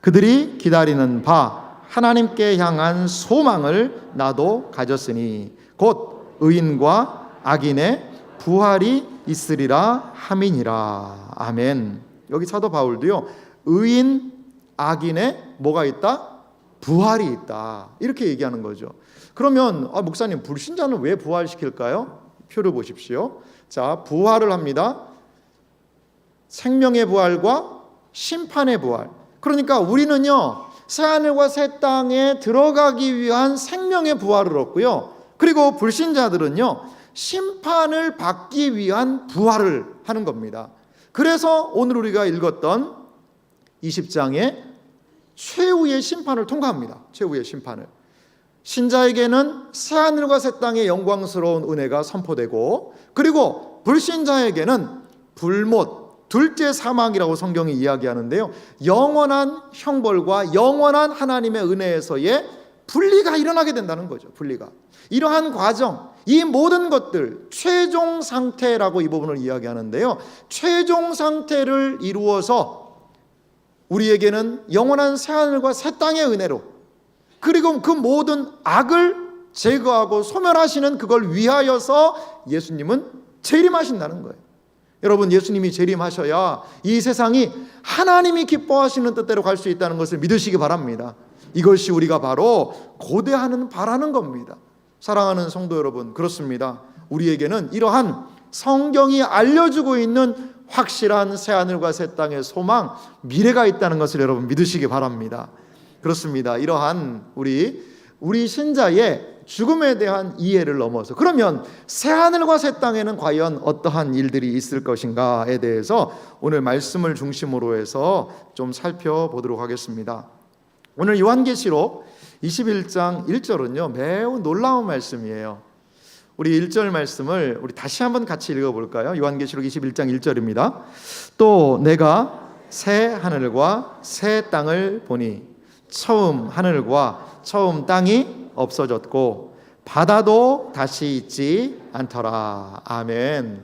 그들이 기다리는 바 하나님께 향한 소망을 나도 가졌으니 곧 의인과 악인의 부활이 있으리라 함이니라. 아멘. 여기 사도 바울도요, 의인, 악인의 뭐가 있다? 부활이 있다. 이렇게 얘기하는 거죠. 그러면 목사님, 불신자는 왜 부활시킬까요? 표를 보십시오. 자, 부활을 합니다. 생명의 부활과 심판의 부활. 그러니까 우리는요, 새하늘과 새 땅에 들어가기 위한 생명의 부활을 얻고요, 그리고 불신자들은요, 심판을 받기 위한 부활을 하는 겁니다. 그래서 오늘 우리가 읽었던 20장의 최후의 심판을 통과합니다. 최후의 심판을. 신자에게는 새하늘과 새 땅의 영광스러운 은혜가 선포되고, 그리고 불신자에게는 불못, 둘째 사망이라고 성경이 이야기하는데요, 영원한 형벌과 영원한 하나님의 은혜에서의 분리가 일어나게 된다는 거죠. 분리가. 이러한 과정, 이 모든 것들 최종 상태라고 이 부분을 이야기하는데요, 최종 상태를 이루어서 우리에게는 영원한 새하늘과 새 땅의 은혜로, 그리고 그 모든 악을 제거하고 소멸하시는 그걸 위하여서 예수님은 재림하신다는 거예요. 여러분, 예수님이 재림하셔야 이 세상이 하나님이 기뻐하시는 뜻대로 갈 수 있다는 것을 믿으시기 바랍니다. 이것이 우리가 바로 고대하는 바라는 겁니다. 사랑하는 성도 여러분, 그렇습니다. 우리에게는 이러한 성경이 알려주고 있는 확실한 새하늘과 새 땅의 소망, 미래가 있다는 것을 여러분 믿으시기 바랍니다. 그렇습니다. 이러한 우리 신자의 죽음에 대한 이해를 넘어서, 그러면 새하늘과 새 땅에는 과연 어떠한 일들이 있을 것인가에 대해서 오늘 말씀을 중심으로 해서 좀 살펴보도록 하겠습니다. 오늘 요한계시록 21장 1절은요, 매우 놀라운 말씀이에요. 우리 1절 말씀을 우리 다시 한번 같이 읽어볼까요? 요한계시록 21장 1절입니다. 또 내가 새 하늘과 새 땅을 보니 처음 하늘과 처음 땅이 없어졌고 바다도 다시 있지 않더라. 아멘.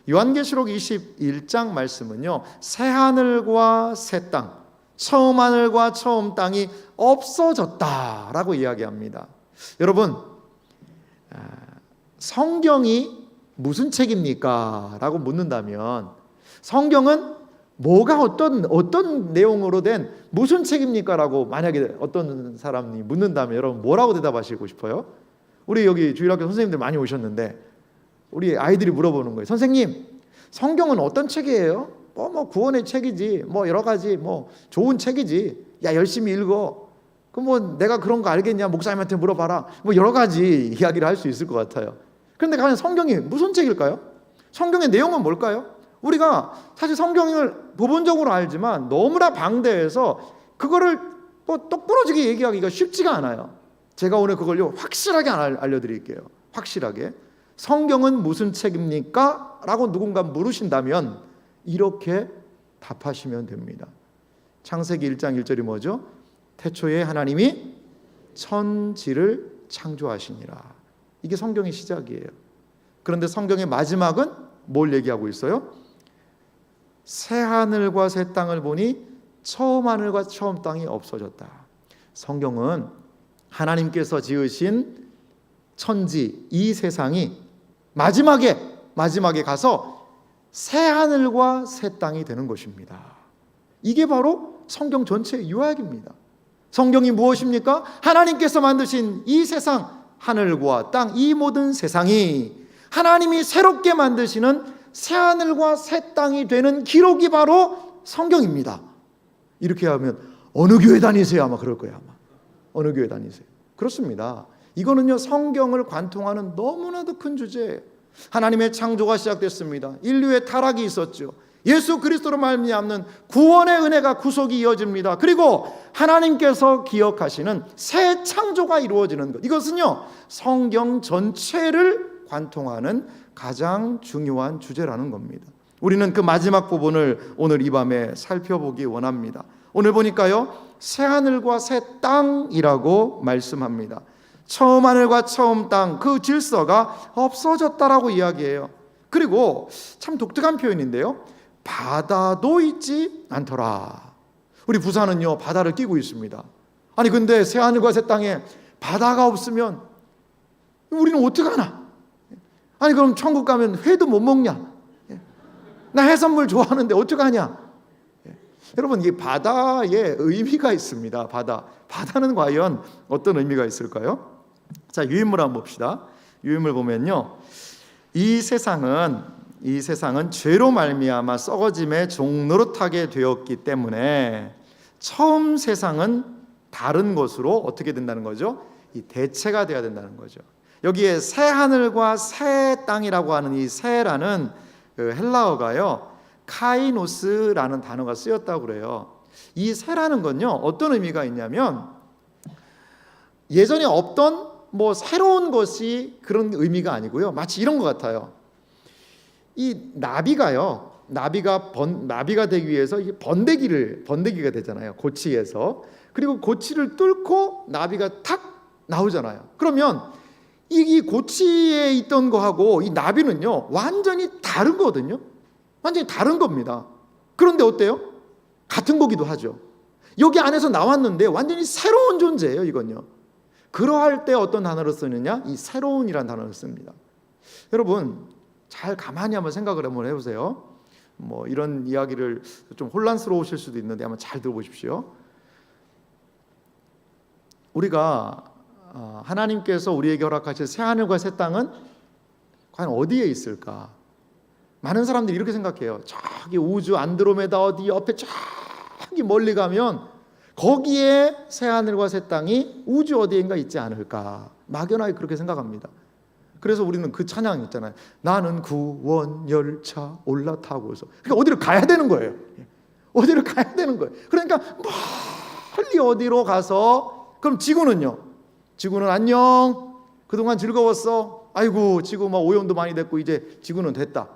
요한계시록 21장 말씀은요, 새 하늘과 새 땅, 처음 하늘과 처음 땅이 없어졌다라고 이야기합니다. 여러분, 성경이 무슨 책입니까? 라고 묻는다면, 성경은 뭐가 어떤 내용으로 된 무슨 책입니까? 라고 만약에 어떤 사람이 묻는다면 여러분 뭐라고 대답하시고 싶어요? 우리 여기 주일학교 선생님들 많이 오셨는데 우리 아이들이 물어보는 거예요. 선생님, 성경은 어떤 책이에요? 뭐 구원의 책이지, 뭐 여러 가지 뭐 좋은 책이지, 야 열심히 읽어. 그럼 뭐 내가 그런 거 알겠냐? 목사님한테 물어봐라. 뭐 여러 가지 이야기를 할 수 있을 것 같아요. 그런데 과연 성경이 무슨 책일까요? 성경의 내용은 뭘까요? 우리가 사실 성경을 부분적으로 알지만 너무나 방대해서 그거를 뭐 똑부러지게 얘기하기가 쉽지가 않아요. 제가 오늘 그걸요 확실하게 알려드릴게요. 확실하게. 성경은 무슨 책입니까? 라고 누군가 물으신다면 이렇게 답하시면 됩니다. 창세기 1장 1절이 뭐죠? 태초에 하나님이 천지를 창조하시니라. 이게 성경의 시작이에요. 그런데 성경의 마지막은 뭘 얘기하고 있어요? 새 하늘과 새 땅을 보니 처음 하늘과 처음 땅이 없어졌다. 성경은 하나님께서 지으신 천지, 이 세상이 마지막에 가서 새 하늘과 새 땅이 되는 것입니다. 이게 바로 성경 전체의 요약입니다. 성경이 무엇입니까? 하나님께서 만드신 이 세상, 하늘과 땅, 이 모든 세상이 하나님이 새롭게 만드시는 새 하늘과 새 땅이 되는 기록이 바로 성경입니다. 이렇게 하면 어느 교회 다니세요? 아마 그럴 거예요. 아마 어느 교회 다니세요? 그렇습니다. 이거는요 성경을 관통하는 너무나도 큰 주제예요. 하나님의 창조가 시작됐습니다. 인류의 타락이 있었죠. 예수 그리스도로 말미암는 구원의 은혜가 구속이 이어집니다. 그리고 하나님께서 기억하시는 새 창조가 이루어지는 것, 이것은요 성경 전체를 관통하는 가장 중요한 주제라는 겁니다. 우리는 그 마지막 부분을 오늘 이 밤에 살펴보기 원합니다. 오늘 보니까요 새하늘과 새 땅이라고 말씀합니다. 처음 하늘과 처음 땅, 그 질서가 없어졌다라고 이야기해요. 그리고 참 독특한 표현인데요, 바다도 있지 않더라. 우리 부산은요 바다를 끼고 있습니다. 아니 근데 새하늘과 새 땅에 바다가 없으면 우리는 어떡하나? 아니 그럼 천국 가면 회도 못 먹냐? 나 해산물 좋아하는데 어떡하냐? 여러분, 이 바다에 의미가 있습니다. 바다는 과연 어떤 의미가 있을까요? 자, 유인물 한번 봅시다. 유인물 보면요, 이 세상은 죄로 말미암아 썩어짐의 종노릇하게 되었기 때문에 처음 세상은 다른 것으로 어떻게 된다는 거죠? 이 대체가 되어야 된다는 거죠. 여기에 새 하늘과 새 땅이라고 하는 이 새라는 그 헬라어가요 카이노스라는 단어가 쓰였다고 그래요. 이 새라는 건요 어떤 의미가 있냐면 예전에 없던 뭐 새로운 것이 그런 의미가 아니고요, 마치 이런 것 같아요. 이 나비가 되기 위해서 이게 번데기가 되잖아요, 고치에서. 그리고 고치를 뚫고 나비가 탁 나오잖아요. 그러면 이 고치에 있던 거하고 이 나비는요 완전히 다른 거거든요. 완전히 다른 겁니다. 그런데 어때요? 같은 거기도 하죠. 여기 안에서 나왔는데 완전히 새로운 존재예요, 이건요. 그러할 때 어떤 단어를 쓰느냐? 이 새로운이라는 단어를 씁니다. 여러분, 잘 가만히 한번 생각을 한번 해보세요. 뭐 이런 이야기를 좀 혼란스러우실 수도 있는데 한번 잘 들어보십시오. 우리가 하나님께서 우리에게 허락하실 새하늘과 새 땅은 과연 어디에 있을까? 많은 사람들이 이렇게 생각해요. 저기 우주 안드로메다 어디 옆에 저기 멀리 가면 거기에 새하늘과 새 땅이 우주 어디인가 있지 않을까? 막연하게 그렇게 생각합니다. 그래서 우리는 그 찬양 있잖아요. 나는 구원 열차 올라타고서. 그러니까 어디를 가야 되는 거예요. 어디를 가야 되는 거예요. 그러니까 멀리 어디로 가서, 그럼 지구는요? 지구는 안녕. 그동안 즐거웠어. 아이고 지구 막 오염도 많이 됐고 이제 지구는 됐다.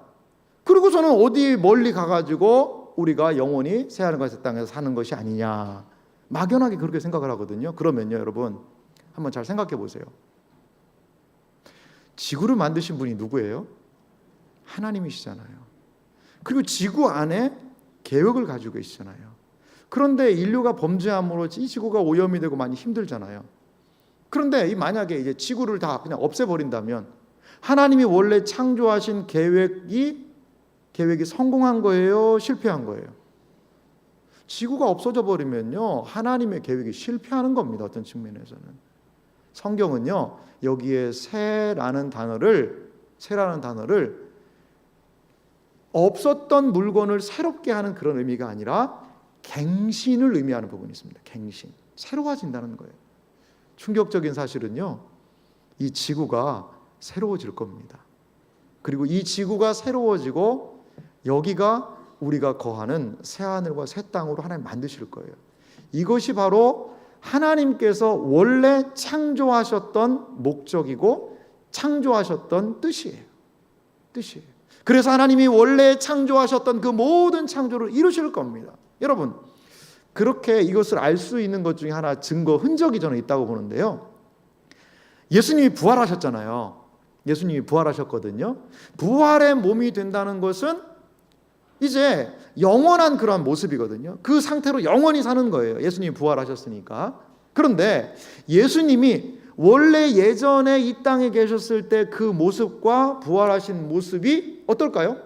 그리고서는 어디 멀리 가가지고 우리가 영원히 새하늘과 새 땅에서 사는 것이 아니냐. 막연하게 그렇게 생각을 하거든요. 그러면요 여러분 한번 잘 생각해 보세요. 지구를 만드신 분이 누구예요? 하나님이시잖아요. 그리고 지구 안에 계획을 가지고 계시잖아요. 그런데 인류가 범죄함으로 이 지구가 오염이 되고 많이 힘들잖아요. 그런데 만약에 이제 지구를 다 그냥 없애버린다면 하나님이 원래 창조하신 계획이 성공한 거예요? 실패한 거예요? 지구가 없어져 버리면요 하나님의 계획이 실패하는 겁니다. 어떤 측면에서는. 성경은요 여기에 새라는 단어를 없었던 물건을 새롭게 하는 그런 의미가 아니라 갱신을 의미하는 부분이 있습니다. 갱신, 새로워진다는 거예요. 충격적인 사실은요 이 지구가 새로워질 겁니다. 그리고 이 지구가 새로워지고 여기가 우리가 거하는 새하늘과 새 땅으로 하나님 만드실 거예요. 이것이 바로 하나님께서 원래 창조하셨던 목적이고 창조하셨던 뜻이에요. 그래서 하나님이 원래 창조하셨던 그 모든 창조를 이루실 겁니다. 여러분, 그렇게 이것을 알 수 있는 것 중에 하나 증거, 흔적이 저는 있다고 보는데요. 예수님이 부활하셨잖아요. 예수님이 부활하셨거든요. 부활의 몸이 된다는 것은 이제 영원한 그러한 모습이거든요. 그 상태로 영원히 사는 거예요. 예수님이 부활하셨으니까. 그런데 예수님이 원래 예전에 이 땅에 계셨을 때 그 모습과 부활하신 모습이 어떨까요?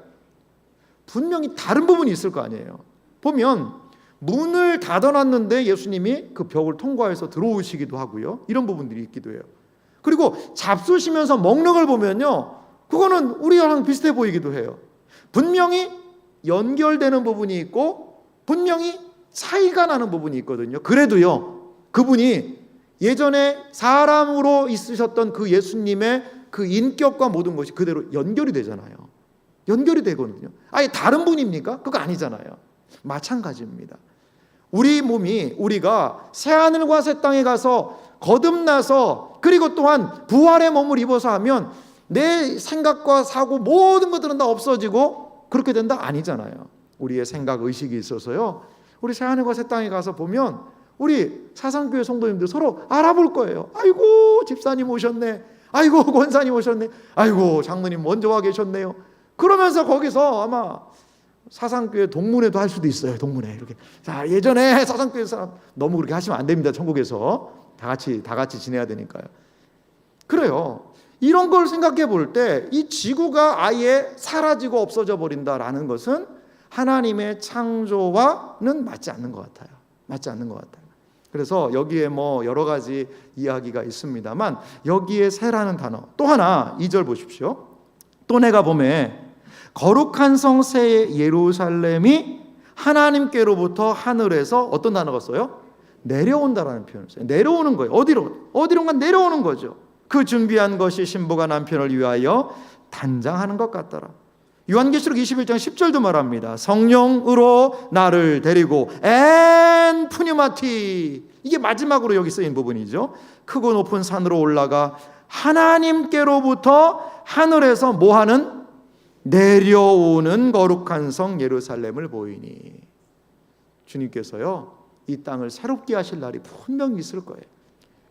분명히 다른 부분이 있을 거 아니에요. 보면 문을 닫아놨는데 예수님이 그 벽을 통과해서 들어오시기도 하고요. 이런 부분들이 있기도 해요. 그리고 잡수시면서 먹는 걸 보면요, 그거는 우리랑 비슷해 보이기도 해요. 분명히 연결되는 부분이 있고 분명히 차이가 나는 부분이 있거든요. 그래도요, 그분이 예전에 사람으로 있으셨던 그 예수님의 그 인격과 모든 것이 그대로 연결이 되잖아요. 연결이 되거든요. 아예 다른 분입니까? 그거 아니잖아요. 마찬가지입니다. 우리 몸이 우리가 새하늘과 새 땅에 가서 거듭나서 그리고 또한 부활의 몸을 입어서 하면 내 생각과 사고 모든 것들은 다 없어지고 그렇게 된다? 아니잖아요. 우리의 생각, 의식이 있어서요. 우리 새하늘과 새 땅에 가서 보면 우리 사상교회 성도님들 서로 알아볼 거예요. 아이고 집사님 오셨네. 아이고 권사님 오셨네. 아이고 장로님 먼저 와 계셨네요. 그러면서 거기서 아마 사상교회 동문회도 할 수도 있어요. 동문회 이렇게. 자, 예전에 사상교회 사람 너무 그렇게 하시면 안 됩니다. 천국에서 다 같이 지내야 되니까요. 그래요. 이런 걸 생각해 볼 때 이 지구가 아예 사라지고 없어져 버린다라는 것은 하나님의 창조와는 맞지 않는 것 같아요. 맞지 않는 것 같아요. 그래서 여기에 뭐 여러 가지 이야기가 있습니다만 여기에 새라는 단어 또 하나 2절 보십시오. 또 내가 보매 거룩한 성 새 예루살렘이 하나님께로부터 하늘에서 어떤 단어가 써요? 내려온다라는 표현을 써요. 내려오는 거예요. 어디론가 내려오는 거죠. 그 준비한 것이 신부가 남편을 위하여 단장하는 것 같더라. 요한계시록 21장 10절도 말합니다. 성령으로 나를 데리고 엔 푸뉴마티, 이게 마지막으로 여기 쓰인 부분이죠. 크고 높은 산으로 올라가 하나님께로부터 하늘에서 뭐하는? 내려오는 거룩한 성 예루살렘을 보이니. 주님께서요 이 땅을 새롭게 하실 날이 분명히 있을 거예요.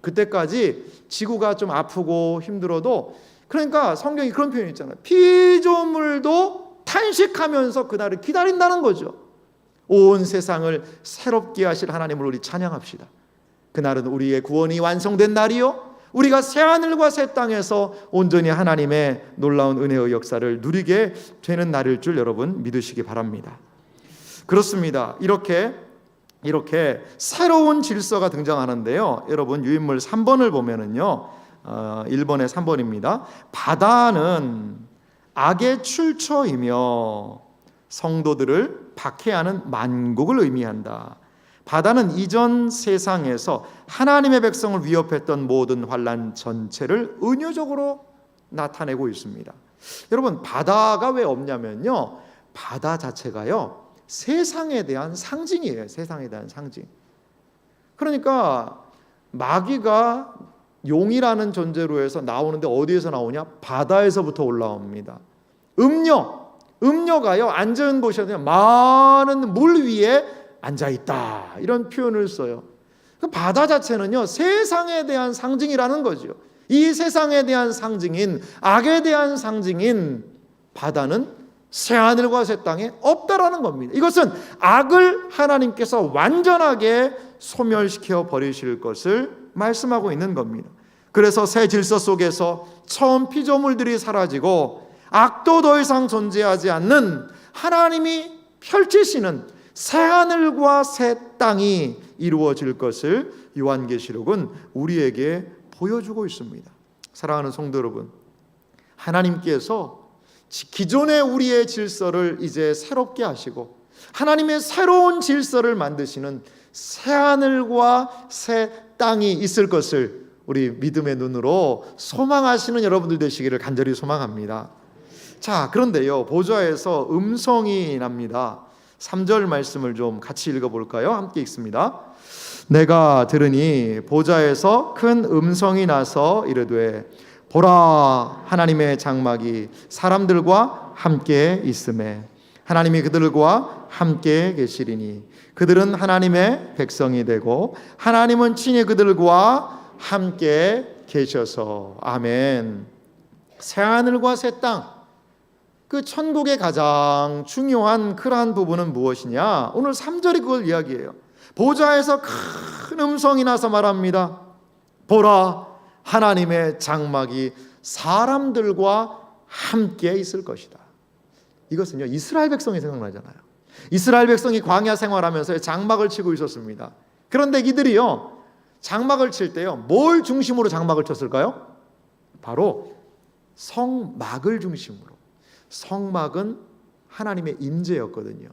그때까지 지구가 좀 아프고 힘들어도, 그러니까 성경이 그런 표현이 있잖아요. 피조물도 탄식하면서 그날을 기다린다는 거죠. 온 세상을 새롭게 하실 하나님을 우리 찬양합시다. 그날은 우리의 구원이 완성된 날이요, 우리가 새하늘과 새 땅에서 온전히 하나님의 놀라운 은혜의 역사를 누리게 되는 날일 줄 여러분 믿으시기 바랍니다. 그렇습니다. 이렇게 새로운 질서가 등장하는데요. 여러분 유인물 3번을 보면은요, 1번에 3번입니다. 바다는 악의 출처이며 성도들을 박해하는 만국을 의미한다. 바다는 이전 세상에서 하나님의 백성을 위협했던 모든 환난 전체를 은유적으로 나타내고 있습니다. 여러분 바다가 왜 없냐면요, 바다 자체가요 세상에 대한 상징이에요. 세상에 대한 상징. 그러니까 마귀가 용이라는 존재로 해서 나오는데 어디에서 나오냐? 바다에서부터 올라옵니다. 음녀가요 앉은 곳이 아니라 많은 물 위에 앉아있다, 이런 표현을 써요. 그 바다 자체는요 세상에 대한 상징이라는 거죠. 이 세상에 대한 상징인, 악에 대한 상징인 바다는 새하늘과 새 땅에 없다라는 겁니다. 이것은 악을 하나님께서 완전하게 소멸시켜 버리실 것을 말씀하고 있는 겁니다. 그래서 새 질서 속에서 처음 피조물들이 사라지고 악도 더 이상 존재하지 않는 하나님이 펼치시는 새하늘과 새 땅이 이루어질 것을 요한계시록은 우리에게 보여주고 있습니다. 사랑하는 성도 여러분, 하나님께서 기존의 우리의 질서를 이제 새롭게 하시고 하나님의 새로운 질서를 만드시는 새하늘과 새 땅이 있을 것을 우리 믿음의 눈으로 소망하시는 여러분들 되시기를 간절히 소망합니다. 자, 그런데요 보좌에서 음성이 납니다. 3절 말씀을 좀 같이 읽어볼까요? 함께 읽습니다. 내가 들으니 보좌에서 큰 음성이 나서 이르되 보라, 하나님의 장막이 사람들과 함께 있음에 하나님이 그들과 함께 계시리니 그들은 하나님의 백성이 되고 하나님은 친히 그들과 함께 계셔서. 아멘. 새하늘과 새 땅, 그 천국의 가장 중요한 그러한 부분은 무엇이냐? 오늘 3절이 그걸 이야기해요. 보좌에서 큰 음성이 나서 말합니다. 보라, 하나님의 장막이 사람들과 함께 있을 것이다. 이것은요 이스라엘 백성이 생각나잖아요. 이스라엘 백성이 광야 생활하면서 장막을 치고 있었습니다. 그런데 이들이요 장막을 칠 때요 뭘 중심으로 장막을 쳤을까요? 바로 성막을 중심으로. 성막은 하나님의 임재였거든요.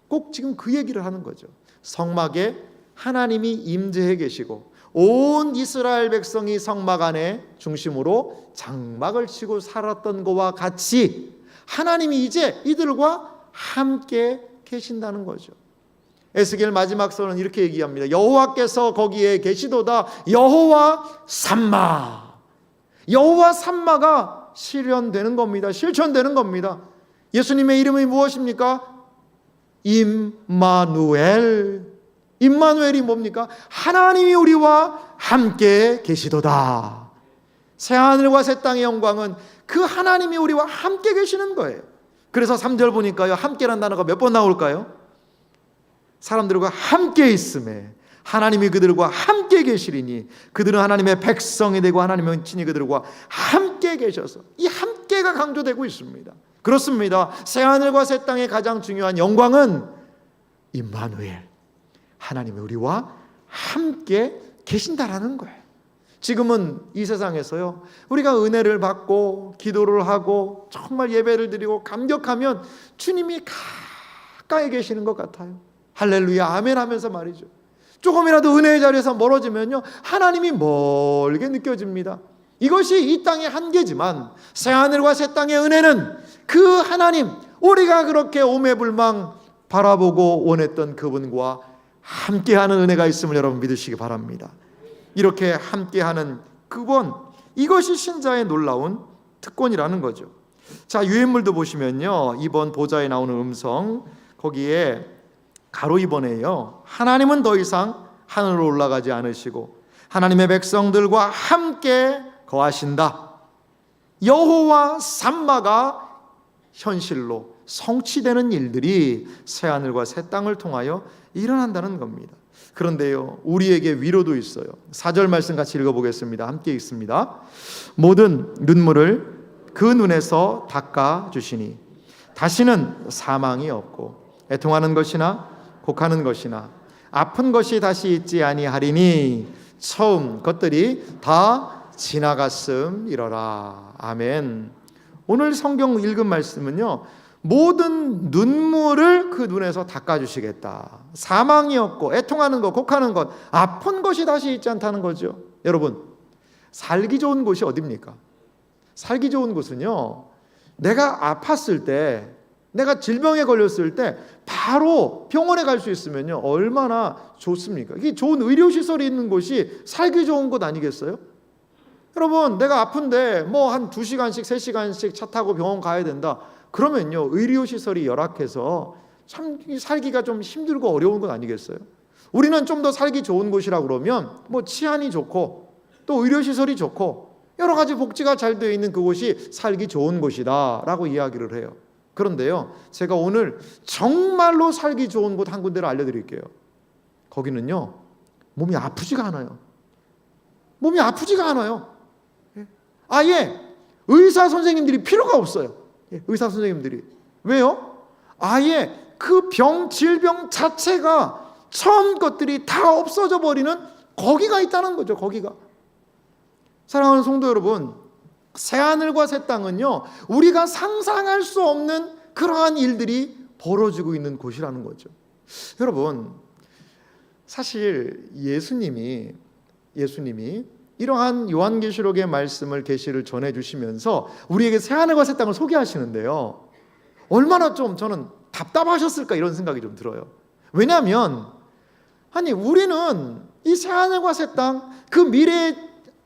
꼭 지금 그 얘기를 하는 거죠. 성막에 하나님이 임재해 계시고 온 이스라엘 백성이 성막 안에 중심으로 장막을 치고 살았던 것과 같이 하나님이 이제 이들과 함께 계신다는 거죠. 에스겔 마지막 선은 이렇게 얘기합니다. 여호와께서 거기에 계시도다. 여호와 삼마. 여호와 삼마가 실현되는 겁니다. 실천되는 겁니다. 예수님의 이름이 무엇입니까? 임마누엘. 임마누엘이 뭡니까? 하나님이 우리와 함께 계시도다. 새하늘과 새 땅의 영광은 그 하나님이 우리와 함께 계시는 거예요. 그래서 3절 보니까요, 함께라는 단어가 몇 번 나올까요? 사람들과 함께 있음에 하나님이 그들과 함께 계시리니 그들은 하나님의 백성이 되고 하나님의 친히 그들과 함께 계셔서, 이 함께가 강조되고 있습니다. 그렇습니다. 새하늘과 새 땅의 가장 중요한 영광은 임마누엘, 하나님이 우리와 함께 계신다라는 거예요. 지금은 이 세상에서요, 우리가 은혜를 받고 기도를 하고 정말 예배를 드리고 감격하면 주님이 가까이 계시는 것 같아요. 할렐루야 아멘 하면서 말이죠. 조금이라도 은혜의 자리에서 멀어지면요, 하나님이 멀게 느껴집니다. 이것이 이 땅의 한계지만 새하늘과 새 땅의 은혜는 그 하나님, 우리가 그렇게 오매불망 바라보고 원했던 그분과 함께하는 은혜가 있음을 여러분 믿으시기 바랍니다. 이렇게 함께하는 그분, 이것이 신자의 놀라운 특권이라는 거죠. 자, 유인물도 보시면요, 이번 보좌에 나오는 음성, 거기에 가로 2번에요, 하나님은 더 이상 하늘로 올라가지 않으시고 하나님의 백성들과 함께 거하신다. 여호와 삼마가 현실로 성취되는 일들이 새하늘과 새 땅을 통하여 일어난다는 겁니다. 그런데요, 우리에게 위로도 있어요. 4절 말씀 같이 읽어보겠습니다. 함께 읽습니다. 모든 눈물을 그 눈에서 닦아 주시니 다시는 사망이 없고 애통하는 것이나 곡하는 것이나 아픈 것이 다시 있지 아니하리니 처음 것들이 다 지나갔음이러라. 아멘. 오늘 성경 읽은 말씀은요, 모든 눈물을 그 눈에서 닦아주시겠다. 사망이 없고 애통하는 것, 곡하는 것, 아픈 것이 다시 있지 않다는 거죠. 여러분, 살기 좋은 곳이 어디입니까? 살기 좋은 곳은요, 내가 아팠을 때, 내가 질병에 걸렸을 때 바로 병원에 갈 수 있으면요, 얼마나 좋습니까? 이게 좋은 의료시설이 있는 곳이 살기 좋은 곳 아니겠어요? 여러분, 내가 아픈데 뭐 한 2시간씩 3시간씩 차 타고 병원 가야 된다. 그러면요, 의료시설이 열악해서 참 살기가 좀 힘들고 어려운 건 아니겠어요? 우리는 좀 더 살기 좋은 곳이라고 그러면 뭐 치안이 좋고 또 의료시설이 좋고 여러 가지 복지가 잘 되어 있는 그곳이 살기 좋은 곳이다 라고 이야기를 해요. 그런데요, 제가 오늘 정말로 살기 좋은 곳 한 군데를 알려드릴게요. 거기는요, 몸이 아프지가 않아요. 몸이 아프지가 않아요. 아예 의사 선생님들이 필요가 없어요. 의사 선생님들이. 왜요? 아예 그 질병 자체가 처음 것들이 다 없어져 버리는 거기가 있다는 거죠. 거기가. 사랑하는 성도 여러분, 새하늘과 새 땅은요, 우리가 상상할 수 없는 그러한 일들이 벌어지고 있는 곳이라는 거죠. 여러분, 사실 예수님이 이러한 요한계시록의 말씀을 계시를 전해주시면서 우리에게 새하늘과 새 땅을 소개하시는데요, 얼마나 좀 저는 답답하셨을까 이런 생각이 좀 들어요. 왜냐하면 아니, 우리는 이 새하늘과 새 땅, 그 미래의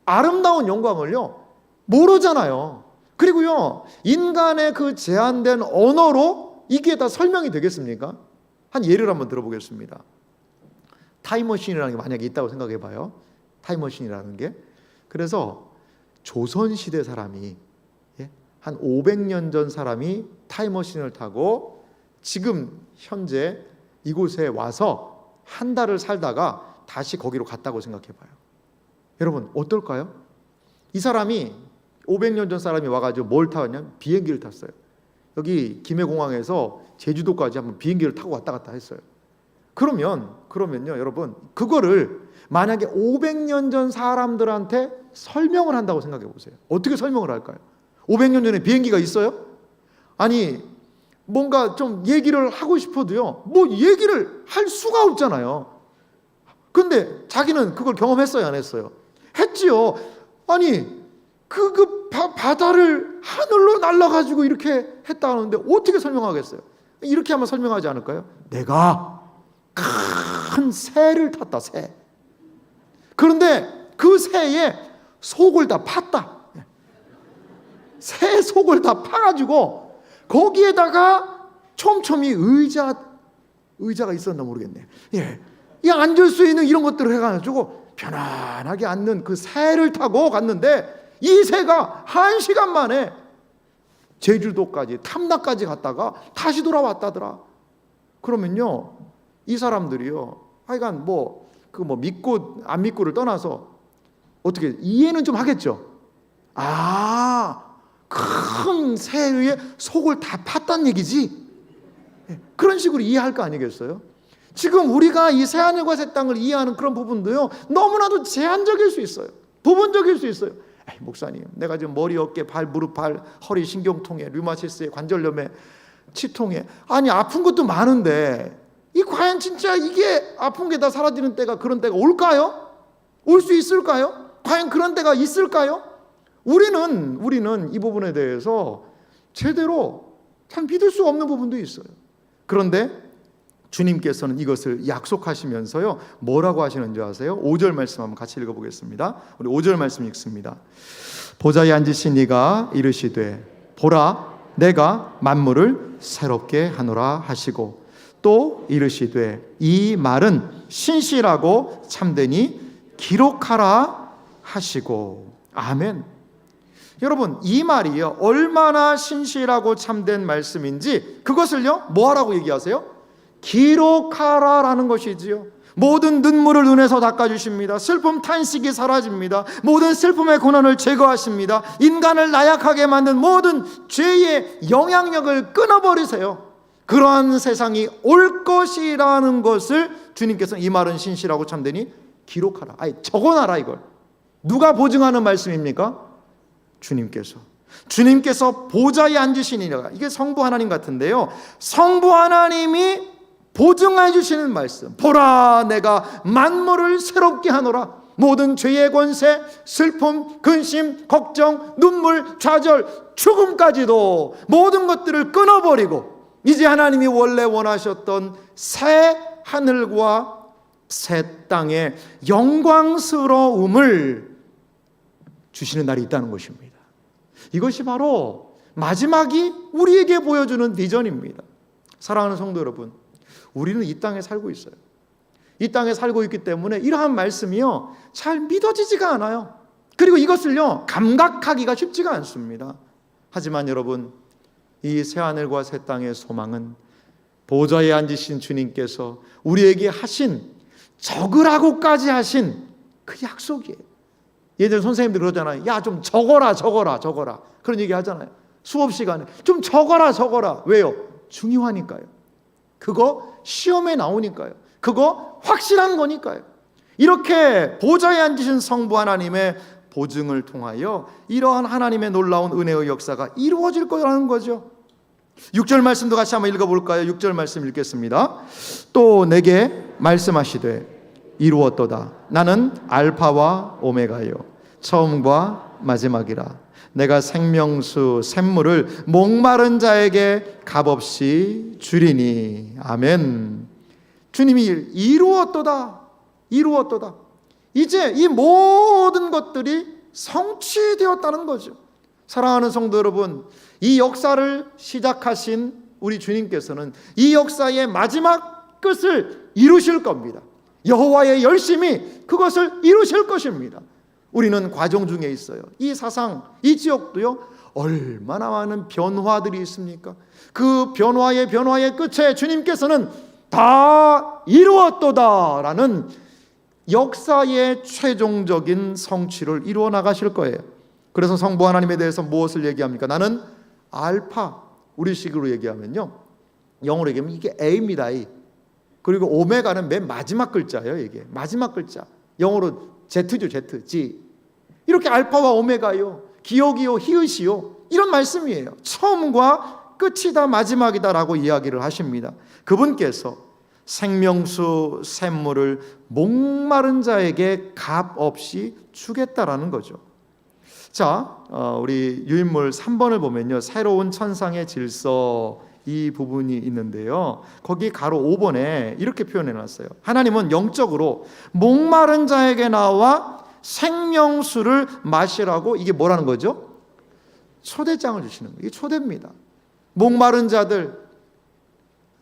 아름다운 영광을요 모르잖아요. 그리고요, 인간의 그 제한된 언어로 이게 다 설명이 되겠습니까? 한 예를 한번 들어보겠습니다. 타임머신이라는 게 만약에 있다고 생각해 봐요. 타임머신이라는 게. 그래서 조선시대 사람이, 한 500년 전 사람이 타임머신을 타고 지금 현재 이곳에 와서 한 달을 살다가 다시 거기로 갔다고 생각해 봐요. 여러분, 어떨까요? 이 사람이 500년 전 사람이 와가지고 뭘 타왔냐면 비행기를 탔어요. 여기 김해공항에서 제주도까지 한번 비행기를 타고 왔다 갔다 했어요. 그러면요 여러분, 그거를 만약에 500년 전 사람들한테 설명을 한다고 생각해 보세요. 어떻게 설명을 할까요? 500년 전에 비행기가 있어요? 아니, 뭔가 좀 얘기를 하고 싶어도요, 뭐 얘기를 할 수가 없잖아요. 근데 자기는 그걸 경험했어요, 안 했어요? 했지요. 아니, 바다를 하늘로 날아가지고 이렇게 했다 하는데 어떻게 설명하겠어요? 이렇게 한번 설명하지 않을까요? 내가 큰 새를 탔다, 새. 그런데 그 새의 속을 다 팠다. 새 속을 다 파가지고 거기에다가 촘촘히 의자가 있었나 모르겠네. 예, 이 앉을 수 있는 이런 것들을 해가지고 편안하게 앉는 그 새를 타고 갔는데 이 새가 1시간 만에 제주도까지 탐나까지 갔다가 다시 돌아왔다더라. 그러면요, 이 사람들이요, 하여간 믿고 안 믿고를 떠나서 어떻게 이해는 좀 하겠죠. 큰 새의 속을 다 팠단 얘기지. 그런 식으로 이해할 거 아니겠어요? 지금 우리가 이 새하늘과 새 땅을 이해하는 그런 부분도요, 너무나도 제한적일 수 있어요. 부분적일 수 있어요. 목사님, 내가 지금 머리, 어깨, 발, 무릎, 발, 허리, 신경통에, 류마티스에, 관절염에, 치통에, 아픈 것도 많은데 이 과연 진짜 이게 아픈 게 다 사라지는 때가, 그런 때가 올까요? 올 수 있을까요? 과연 그런 때가 있을까요? 우리는 이 부분에 대해서 제대로 참 믿을 수 없는 부분도 있어요. 그런데 주님께서는 이것을 약속하시면서요, 뭐라고 하시는지 아세요? 5절 말씀 한번 같이 읽어보겠습니다. 우리 5절 말씀 읽습니다. 보좌에 앉으신 이가 이르시되 보라, 내가 만물을 새롭게 하노라 하시고, 또 이르시되 이 말은 신실하고 참되니 기록하라 하시고. 아멘. 여러분, 이 말이요, 얼마나 신실하고 참된 말씀인지 그것을요, 뭐하라고 얘기하세요? 기록하라라는 것이지요. 모든 눈물을 눈에서 닦아주십니다. 슬픔, 탄식이 사라집니다. 모든 슬픔의 고난을 제거하십니다. 인간을 나약하게 만든 모든 죄의 영향력을 끊어버리세요. 그러한 세상이 올 것이라는 것을 주님께서는 이 말은 신실하고 참되니 기록하라, 적어놔라. 이걸 누가 보증하는 말씀입니까? 주님께서 보좌에 앉으시니라. 이게 성부 하나님 같은데요, 성부 하나님이 보증해 주시는 말씀. 보라, 내가 만물을 새롭게 하노라. 모든 죄의 권세, 슬픔, 근심, 걱정, 눈물, 좌절, 죽음까지도 모든 것들을 끊어버리고 이제 하나님이 원래 원하셨던 새 하늘과 새 땅의 영광스러움을 주시는 날이 있다는 것입니다. 이것이 바로 마지막이 우리에게 보여주는 비전입니다. 사랑하는 성도 여러분, 우리는 이 땅에 살고 있어요. 이 땅에 살고 있기 때문에 이러한 말씀이요, 잘 믿어지지가 않아요. 그리고 이것을요, 감각하기가 쉽지가 않습니다. 하지만 여러분, 이 새하늘과 새 땅의 소망은 보좌에 앉으신 주님께서 우리에게 하신, 적으라고까지 하신 그 약속이에요. 예전에 선생님들 그러잖아요. 야, 좀 적어라. 그런 얘기 하잖아요. 수업 시간에 좀 적어라. 왜요? 중요하니까요. 그거 시험에 나오니까요. 그거 확실한 거니까요. 이렇게 보좌에 앉으신 성부 하나님의 보증을 통하여 이러한 하나님의 놀라운 은혜의 역사가 이루어질 거라는 거죠. 6절 말씀도 같이 한번 읽어볼까요? 6절 말씀 읽겠습니다. 또 내게 말씀하시되 이루었도다. 나는 알파와 오메가요, 처음과 마지막이라. 내가 생명수 샘물을 목마른 자에게 값없이 주리니. 아멘. 주님이 이루었도다. 이제 이 모든 것들이 성취되었다는 거죠. 사랑하는 성도 여러분, 이 역사를 시작하신 우리 주님께서는 이 역사의 마지막 끝을 이루실 겁니다. 여호와의 열심히 그것을 이루실 것입니다. 우리는 과정 중에 있어요. 이 사상, 이 지역도요, 얼마나 많은 변화들이 있습니까? 그 변화의 끝에 주님께서는 다 이루었도다라는 역사의 최종적인 성취를 이루어 나가실 거예요. 그래서 성부 하나님에 대해서 무엇을 얘기합니까? 나는 알파, 우리식으로 얘기하면요, 영어로 얘기하면 이게 A입니다. A. 그리고 오메가는 맨 마지막 글자예요. 이게 마지막 글자, 영어로 Z죠. G. 이렇게 알파와 오메가요, 기억이요, 히읗이요, 이런 말씀이에요. 처음과 끝이다, 마지막이다라고 이야기를 하십니다. 그분께서 생명수 샘물을 목마른 자에게 값없이 주겠다라는 거죠. 자, 우리 유인물 3번을 보면요, 새로운 천상의 질서 이 부분이 있는데요, 거기 가로 5번에 이렇게 표현해 놨어요. 하나님은 영적으로 목마른 자에게 나와 생명수를 마시라고, 이게 뭐라는 거죠? 초대장을 주시는 거예요. 이게 초대입니다. 목마른 자들,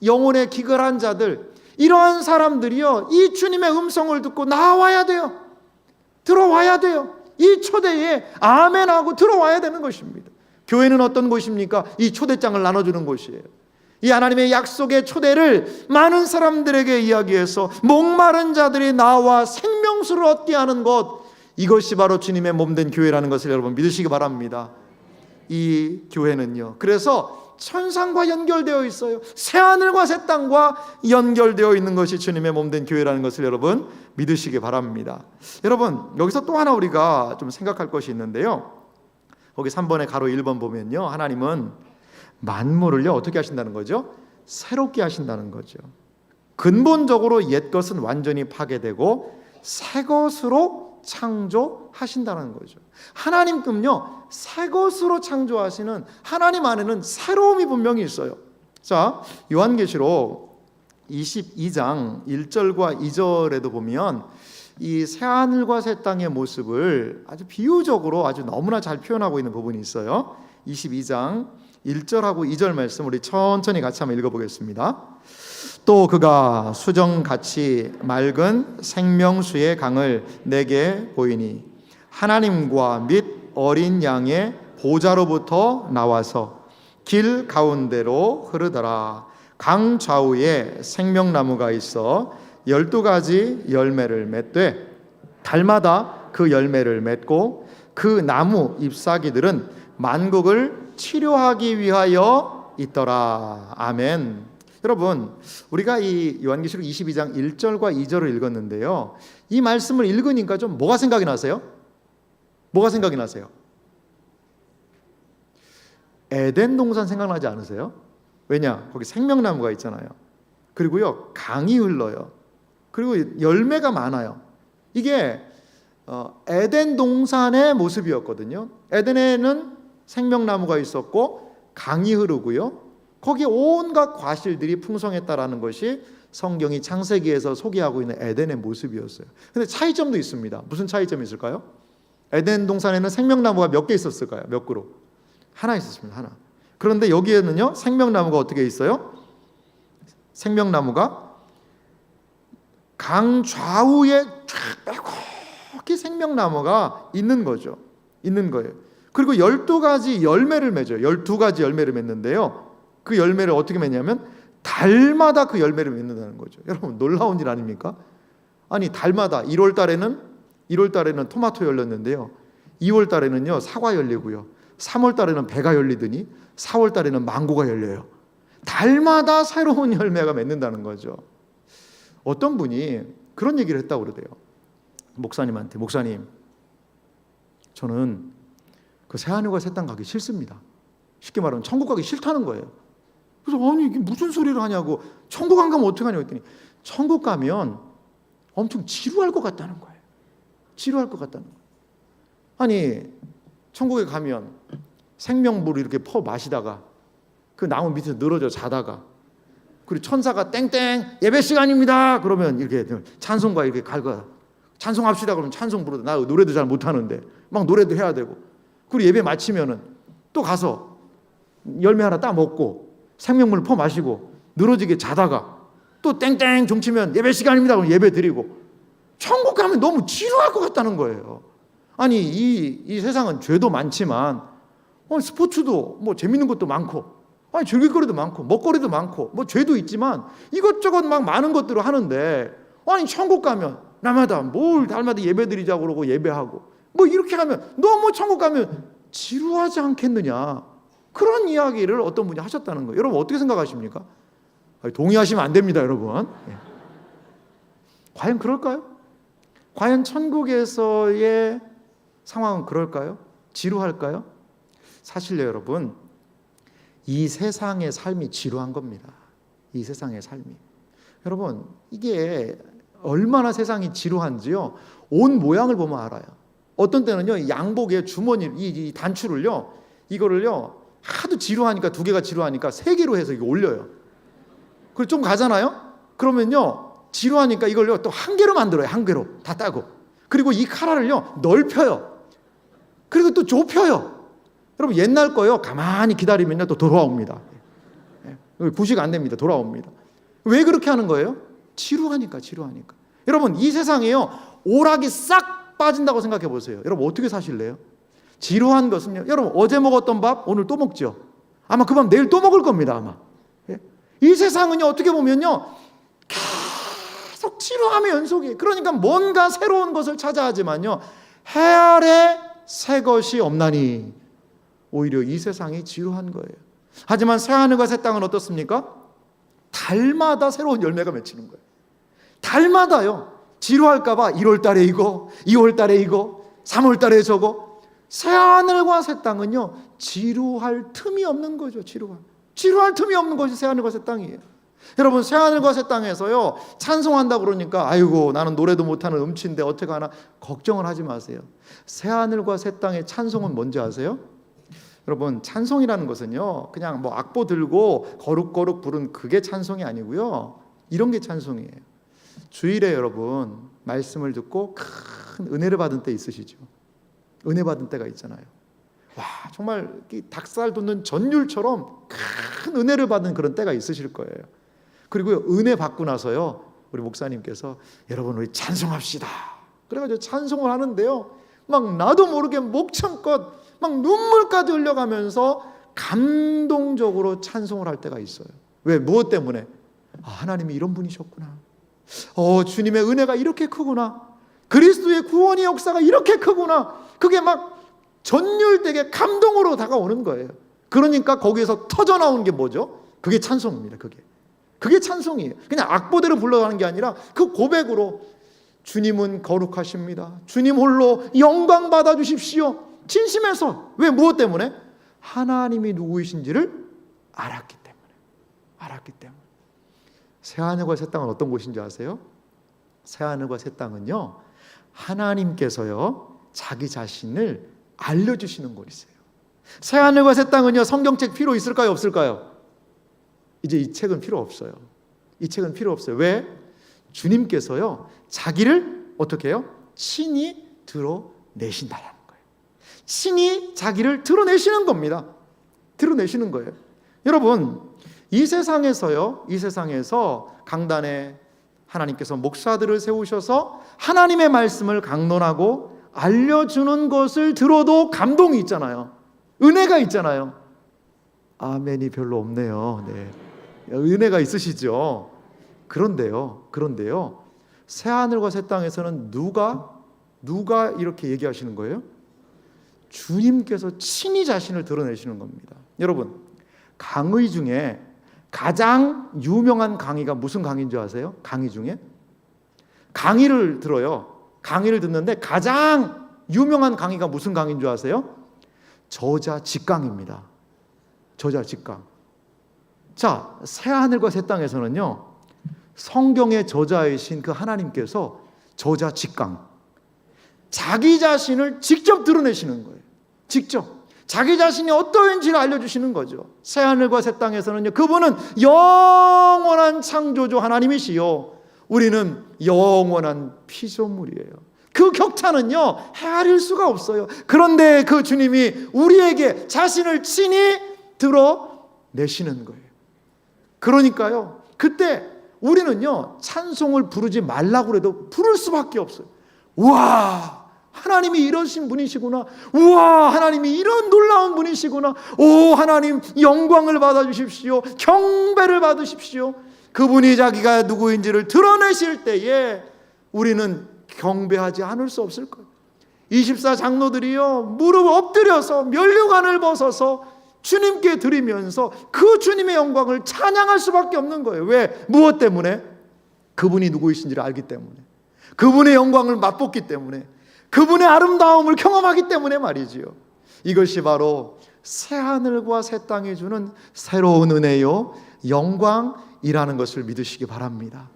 영혼에 기걸한 자들, 이러한 사람들이요, 이 주님의 음성을 듣고 나와야 돼요. 들어와야 돼요. 이 초대에 아멘하고 들어와야 되는 것입니다. 교회는 어떤 곳입니까? 이 초대장을 나눠주는 곳이에요. 이 하나님의 약속의 초대를 많은 사람들에게 이야기해서 목마른 자들이 나와 생명수를 얻게 하는 것, 이것이 바로 주님의 몸된 교회라는 것을 여러분 믿으시기 바랍니다. 이 교회는요, 그래서 천상과 연결되어 있어요. 새하늘과 새 땅과 연결되어 있는 것이 주님의 몸된 교회라는 것을 여러분 믿으시기 바랍니다. 여러분, 여기서 또 하나 우리가 좀 생각할 것이 있는데요, 거기 3번에 가로 1번 보면요, 하나님은 만물을요 어떻게 하신다는 거죠? 새롭게 하신다는 거죠. 근본적으로 옛 것은 완전히 파괴되고 새 것으로 창조하신다는 거죠. 하나님은요 새 것으로 창조하시는, 하나님 안에는 새로움이 분명히 있어요. 자, 요한계시록 22장 1절과 2절에도 보면 이 새하늘과 새 땅의 모습을 아주 비유적으로 아주 너무나 잘 표현하고 있는 부분이 있어요. 22장 1절하고 2절 말씀 우리 천천히 같이 한번 읽어보겠습니다. 또 그가 수정같이 맑은 생명수의 강을 내게 보이니 하나님과 및 어린 양의 보좌로부터 나와서 길 가운데로 흐르더라. 강 좌우에 생명나무가 있어 12가지 열매를 맺되 달마다 그 열매를 맺고 그 나무 잎사귀들은 만국을 치료하기 위하여 있더라. 아멘. 여러분, 우리가 이 요한계시록 22장 1절과 2절을 읽었는데요, 이 말씀을 읽으니까 좀 뭐가 생각이 나세요? 뭐가 생각이 나세요? 에덴 동산 생각나지 않으세요? 왜냐? 거기 생명나무가 있잖아요. 그리고요 강이 흘러요. 그리고 열매가 많아요. 이게 에덴 동산의 모습이었거든요. 에덴에는 생명나무가 있었고 강이 흐르고요, 거기에 온갖 과실들이 풍성했다라는 것이 성경이 창세기에서 소개하고 있는 에덴의 모습이었어요. 근데 차이점도 있습니다. 무슨 차이점이 있을까요? 에덴 동산에는 생명나무가 몇 개 있었을까요? 몇 그루? 하나 있었습니다. 하나. 그런데 여기에는요 생명나무가 어떻게 있어요? 생명나무가 강 좌우에 쫙 빼곡히 생명나무가 있는 거죠. 있는 거예요. 그리고 12가지 열매를 맺어요. 12가지 열매를 맺는데요, 그 열매를 어떻게 맺냐면 달마다 그 열매를 맺는다는 거죠. 여러분, 놀라운 일 아닙니까? 아니, 달마다 1월 달에는 토마토 열렸는데요, 2월 달에는요 사과 열리고요, 3월 달에는 배가 열리더니 4월 달에는 망고가 열려요. 달마다 새로운 열매가 맺는다는 거죠. 어떤 분이 그런 얘기를 했다고 그러대요. 목사님한테, 목사님, 저는 그 새하늘과 새 땅 가기 싫습니다. 쉽게 말하면 천국 가기 싫다는 거예요. 그래서 아니 이게 무슨 소리를 하냐고, 천국 안 가면 어떻게 하냐고 했더니 천국 가면 엄청 지루할 것 같다는 거예요. 지루할 것 같다는 거예요. 아니 천국에 가면 생명물을 이렇게 퍼 마시다가 그 나무 밑에서 늘어져 자다가, 그리고 천사가 땡땡 예배 시간입니다 그러면 이렇게 찬송가 이렇게 갈거 찬송합시다 그러면 찬송 부르다, 나 노래도 잘 못하는데 막 노래도 해야 되고, 그리고 예배 마치면은 또 가서 열매 하나 따 먹고 생명물 퍼 마시고 늘어지게 자다가 또 땡땡 종치면 예배 시간입니다 그러면 예배 드리고, 천국 가면 너무 지루할 것 같다는 거예요. 아니 이 세상은 죄도 많지만 스포츠도 뭐 재밌는 것도 많고, 아니 즐길 거리도 많고 먹거리도 많고 뭐 죄도 있지만 이것저것 막 많은 것들을 하는데, 아니 천국 가면 날마다 달마다 예배 드리자고 그러고 예배하고 뭐 이렇게 하면 너무 천국 가면 지루하지 않겠느냐, 그런 이야기를 어떤 분이 하셨다는 거예요. 여러분 어떻게 생각하십니까? 동의하시면 안 됩니다, 여러분. 과연 그럴까요? 과연 천국에서의 상황은 그럴까요? 지루할까요? 사실요, 여러분, 이 세상의 삶이 지루한 겁니다. 이 세상의 삶이. 여러분, 이게 얼마나 세상이 지루한지요, 온 모양을 보면 알아요. 어떤 때는요 양복의 주머니 이 단추를요 이거를요 하도 지루하니까 2개가 지루하니까 3개로 해서 이거 올려요. 그리고 좀 가잖아요. 그러면요 지루하니까 이걸요 또 1개로 만들어요. 1개로 다 따고. 그리고 이 카라를요 넓혀요. 그리고 또 좁혀요. 여러분 옛날 거요 가만히 기다리면요 또 돌아옵니다. 구식 안 됩니다. 돌아옵니다. 왜 그렇게 하는 거예요? 지루하니까. 여러분 이 세상에요 오락이 싹 빠진다고 생각해 보세요. 여러분 어떻게 사실래요? 지루한 것은요 여러분 어제 먹었던 밥 오늘 또 먹죠. 아마 그 밥 내일 또 먹을 겁니다. 아마. 이 세상은요 어떻게 보면요 계속 지루함의 연속이에요. 그러니까 뭔가 새로운 것을 찾아 하지만요 해 아래 새 것이 없나니 오히려 이 세상이 지루한 거예요. 하지만 새하늘과 새 땅은 어떻습니까? 달마다 새로운 열매가 맺히는 거예요. 달마다요. 지루할까봐 1월달에 이거, 2월달에 이거, 3월달에 저거. 새하늘과 새 땅은요 지루할 틈이 없는 거죠. 지루할 틈이 없는 것이 새하늘과 새 땅이에요. 여러분 새하늘과 새 땅에서요 찬송한다 그러니까 아이고 나는 노래도 못하는 음치인데 어떻게 하나 걱정을 하지 마세요. 새하늘과 새 땅의 찬송은 뭔지 아세요? 여러분 찬송이라는 것은요 그냥 뭐 악보 들고 거룩거룩 부른 그게 찬송이 아니고요 이런 게 찬송이에요. 주일에 여러분 말씀을 듣고 큰 은혜를 받은 때 있으시죠? 은혜 받은 때가 있잖아요. 와 정말 닭살 돋는 전율처럼 큰 은혜를 받은 그런 때가 있으실 거예요. 그리고 은혜 받고 나서요 우리 목사님께서 여러분 우리 찬송합시다 그래가지고 찬송을 하는데요 막 나도 모르게 목청껏 막 눈물까지 흘려가면서 감동적으로 찬송을 할 때가 있어요. 왜? 무엇 때문에? 하나님이 이런 분이셨구나. 주님의 은혜가 이렇게 크구나. 그리스도의 구원의 역사가 이렇게 크구나. 그게 막 전율되게 감동으로 다가오는 거예요. 그러니까 거기에서 터져나오는 게 뭐죠? 그게 찬송입니다. 그게 찬송이에요. 그냥 악보대로 불러가는 게 아니라 그 고백으로 주님은 거룩하십니다. 주님 홀로 영광 받아주십시오. 진심에서. 왜? 무엇 때문에? 하나님이 누구이신지를 알았기 때문에. 새하늘과 새 땅은 어떤 곳인지 아세요? 새하늘과 새 땅은요 하나님께서요 자기 자신을 알려주시는 곳이세요. 새하늘과 새 땅은요 성경책 필요 있을까요 없을까요? 이제 이 책은 필요 없어요. 왜? 주님께서요 자기를 어떻게 해요? 친히 드러내신다라는 거예요. 친히 자기를 드러내시는 겁니다. 드러내시는 거예요. 여러분 이 세상에서 강단에 하나님께서 목사들을 세우셔서 하나님의 말씀을 강론하고 알려주는 것을 들어도 감동이 있잖아요. 은혜가 있잖아요. 아멘이 별로 없네요. 네. 은혜가 있으시죠. 그런데요. 새하늘과 새 땅에서는 누가 이렇게 얘기하시는 거예요? 주님께서 친히 자신을 드러내시는 겁니다. 여러분 강의 중에 가장 유명한 강의가 무슨 강의인 줄 아세요? 강의 중에 강의를 들어요. 강의를 듣는데 가장 유명한 강의가 무슨 강의인 줄 아세요? 저자직강입니다. 저자직강. 자, 새하늘과 새 땅에서는요 성경의 저자이신 그 하나님께서 저자직강 자기 자신을 직접 드러내시는 거예요. 직접 자기 자신이 어떠한지를 알려주시는 거죠. 새하늘과 새 땅에서는요 그분은 영원한 창조주 하나님이시요 우리는 영원한 피조물이에요. 그 격차는요 헤아릴 수가 없어요. 그런데 그 주님이 우리에게 자신을 친히 드러내시는 거예요. 그러니까요 그때 우리는요 찬송을 부르지 말라고 해도 부를 수밖에 없어요. 우와 하나님이 이러신 분이시구나. 우와 하나님이 이런 놀라운 분이시구나. 오 하나님 영광을 받아주십시오. 경배를 받으십시오. 그분이 자기가 누구인지를 드러내실 때에 우리는 경배하지 않을 수 없을 거예요. 24 장로들이요 무릎 엎드려서 면류관을 벗어서 주님께 드리면서 그 주님의 영광을 찬양할 수밖에 없는 거예요. 왜? 무엇 때문에? 그분이 누구이신지를 알기 때문에, 그분의 영광을 맛보기 때문에, 그분의 아름다움을 경험하기 때문에 말이지요. 이것이 바로 새하늘과 새 땅이 주는 새로운 은혜요 영광이라는 것을 믿으시기 바랍니다.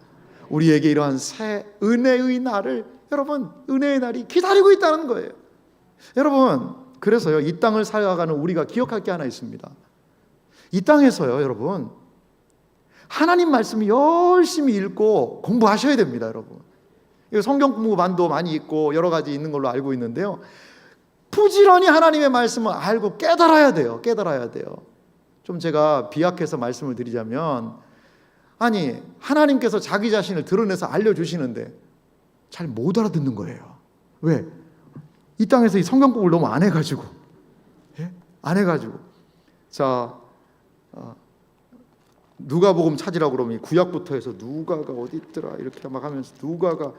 우리에게 이러한 새 은혜의 날을, 여러분 은혜의 날이 기다리고 있다는 거예요. 여러분, 그래서요, 이 땅을 살아가는 우리가 기억할 게 하나 있습니다. 이 땅에서요, 여러분, 하나님 말씀 열심히 읽고 공부하셔야 됩니다, 여러분. 성경 공부반도 많이 있고 여러 가지 있는 걸로 알고 있는데요, 부지런히 하나님의 말씀을 알고 깨달아야 돼요. 깨달아야 돼요. 좀 제가 비약해서 말씀을 드리자면, 아니, 하나님께서 자기 자신을 드러내서 알려주시는데 잘 못 알아듣는 거예요. 왜? 이 땅에서 이 성경 공부를 너무 안 해가지고, 예? 안 해가지고. 자, 누가복음 찾으라고 그러면 구약부터 해서 누가가 어디 있더라 이렇게 막 하면서, 누가가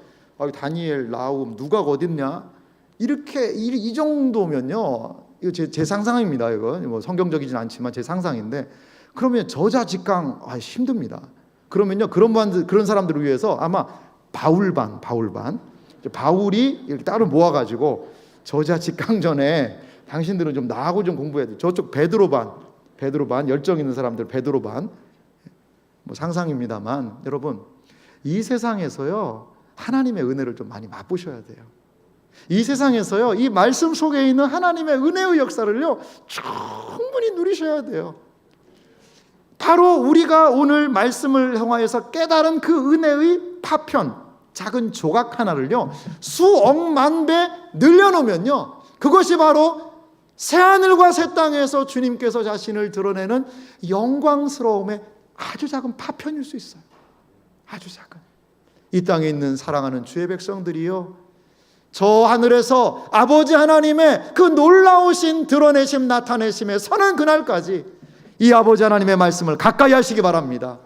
다니엘, 나훔, 누가가 어디 있냐, 이렇게 이 정도면요, 이거 제 상상입니다. 이거 뭐 성경적이진 않지만 제 상상인데, 그러면 저자직강 힘듭니다. 그러면요, 그런 사람들을 위해서 아마 바울이 이렇게 따로 모아가지고 저자직강 전에 당신들은 좀 나하고 좀 공부해야 돼. 저쪽 베드로반 열정 있는 사람들 베드로반, 뭐 상상입니다만, 여러분, 이 세상에서요, 하나님의 은혜를 좀 많이 맛보셔야 돼요. 이 세상에서요, 이 말씀 속에 있는 하나님의 은혜의 역사를요, 충분히 누리셔야 돼요. 바로 우리가 오늘 말씀을 통하여서 깨달은 그 은혜의 파편, 작은 조각 하나를요, 수억만 배 늘려놓으면요, 그것이 바로 새하늘과 새 땅에서 주님께서 자신을 드러내는 영광스러움의 아주 작은 파편일 수 있어요. 아주 작은. 이 땅에 있는 사랑하는 주의 백성들이요, 저 하늘에서 아버지 하나님의 그 놀라우신 드러내심 나타내심에 서는 그날까지 이 아버지 하나님의 말씀을 가까이 하시기 바랍니다.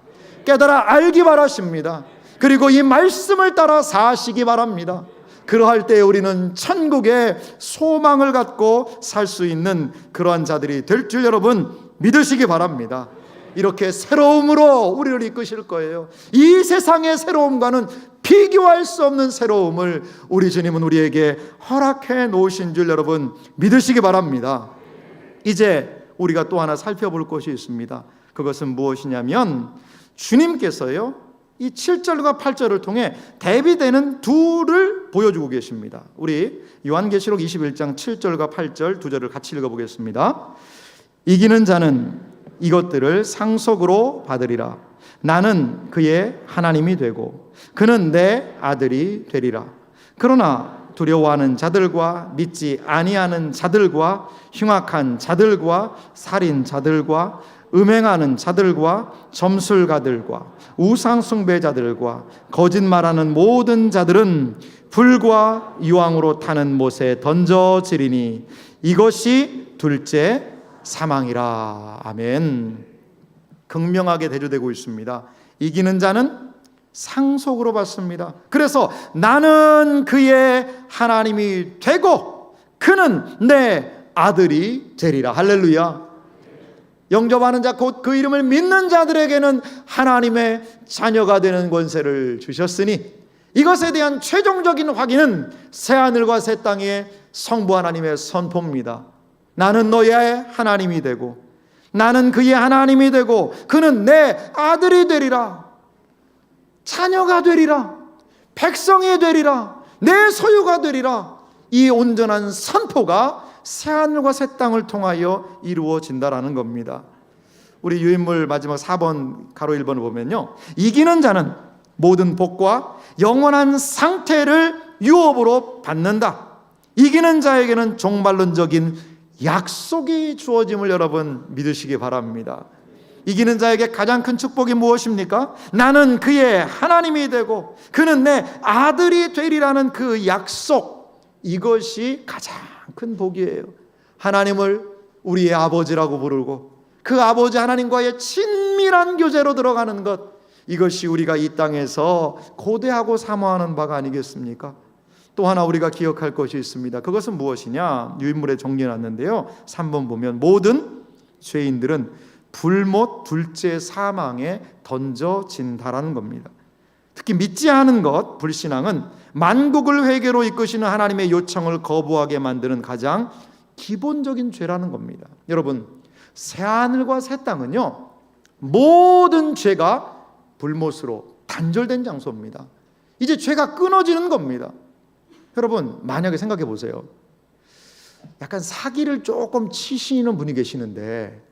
깨달아 알기 바라십니다. 그리고 이 말씀을 따라 사시기 바랍니다. 그러할 때 우리는 천국의 소망을 갖고 살 수 있는 그러한 자들이 될 줄 여러분 믿으시기 바랍니다. 이렇게 새로움으로 우리를 이끄실 거예요. 이 세상의 새로움과는 비교할 수 없는 새로움을 우리 주님은 우리에게 허락해 놓으신 줄 여러분 믿으시기 바랍니다. 이제 우리가 또 하나 살펴볼 것이 있습니다. 그것은 무엇이냐면, 주님께서요, 이 7절과 8절을 통해 대비되는 둘을 보여주고 계십니다. 우리 요한계시록 21장 7절과 8절 두 절을 같이 읽어보겠습니다. 이기는 자는 이것들을 상속으로 받으리라. 나는 그의 하나님이 되고 그는 내 아들이 되리라. 그러나 두려워하는 자들과 믿지 아니하는 자들과 흉악한 자들과 살인자들과 음행하는 자들과 점술가들과 우상숭배자들과 거짓말하는 모든 자들은 불과 유황으로 타는 못에 던져지리니 이것이 둘째 사망이라. 아멘. 극명하게 대조되고 있습니다. 이기는 자는 상속으로 받습니다. 그래서 나는 그의 하나님이 되고 그는 내 아들이 되리라. 할렐루야. 영접하는 자, 곧 그 이름을 믿는 자들에게는 하나님의 자녀가 되는 권세를 주셨으니 이것에 대한 최종적인 확인은 새하늘과 새 땅의 성부 하나님의 선포입니다. 나는 너의 하나님이 되고 나는 그의 하나님이 되고 그는 내 아들이 되리라. 자녀가 되리라. 백성이 되리라. 내 소유가 되리라. 이 온전한 선포가 새하늘과 새 땅을 통하여 이루어진다라는 겁니다. 우리 유인물 마지막 4번 가로 1번을 보면요, 이기는 자는 모든 복과 영원한 상태를 유업으로 받는다. 이기는 자에게는 종말론적인 약속이 주어짐을 여러분 믿으시기 바랍니다. 이기는 자에게 가장 큰 축복이 무엇입니까? 나는 그의 하나님이 되고 그는 내 아들이 되리라는 그 약속, 이것이 가장 큰 복이에요. 하나님을 우리의 아버지라고 부르고 그 아버지 하나님과의 친밀한 교제로 들어가는 것, 이것이 우리가 이 땅에서 고대하고 사모하는 바가 아니겠습니까? 또 하나 우리가 기억할 것이 있습니다. 그것은 무엇이냐? 유인물에 정리해놨는데요, 3번 보면 모든 죄인들은 불못 둘째 사망에 던져진다라는 겁니다. 특히 믿지 않은 것, 불신앙은 만국을 회개로 이끄시는 하나님의 요청을 거부하게 만드는 가장 기본적인 죄라는 겁니다. 여러분, 새하늘과 새 땅은요, 모든 죄가 불못으로 단절된 장소입니다. 이제 죄가 끊어지는 겁니다. 여러분, 만약에 생각해 보세요. 약간 사기를 조금 치시는 분이 계시는데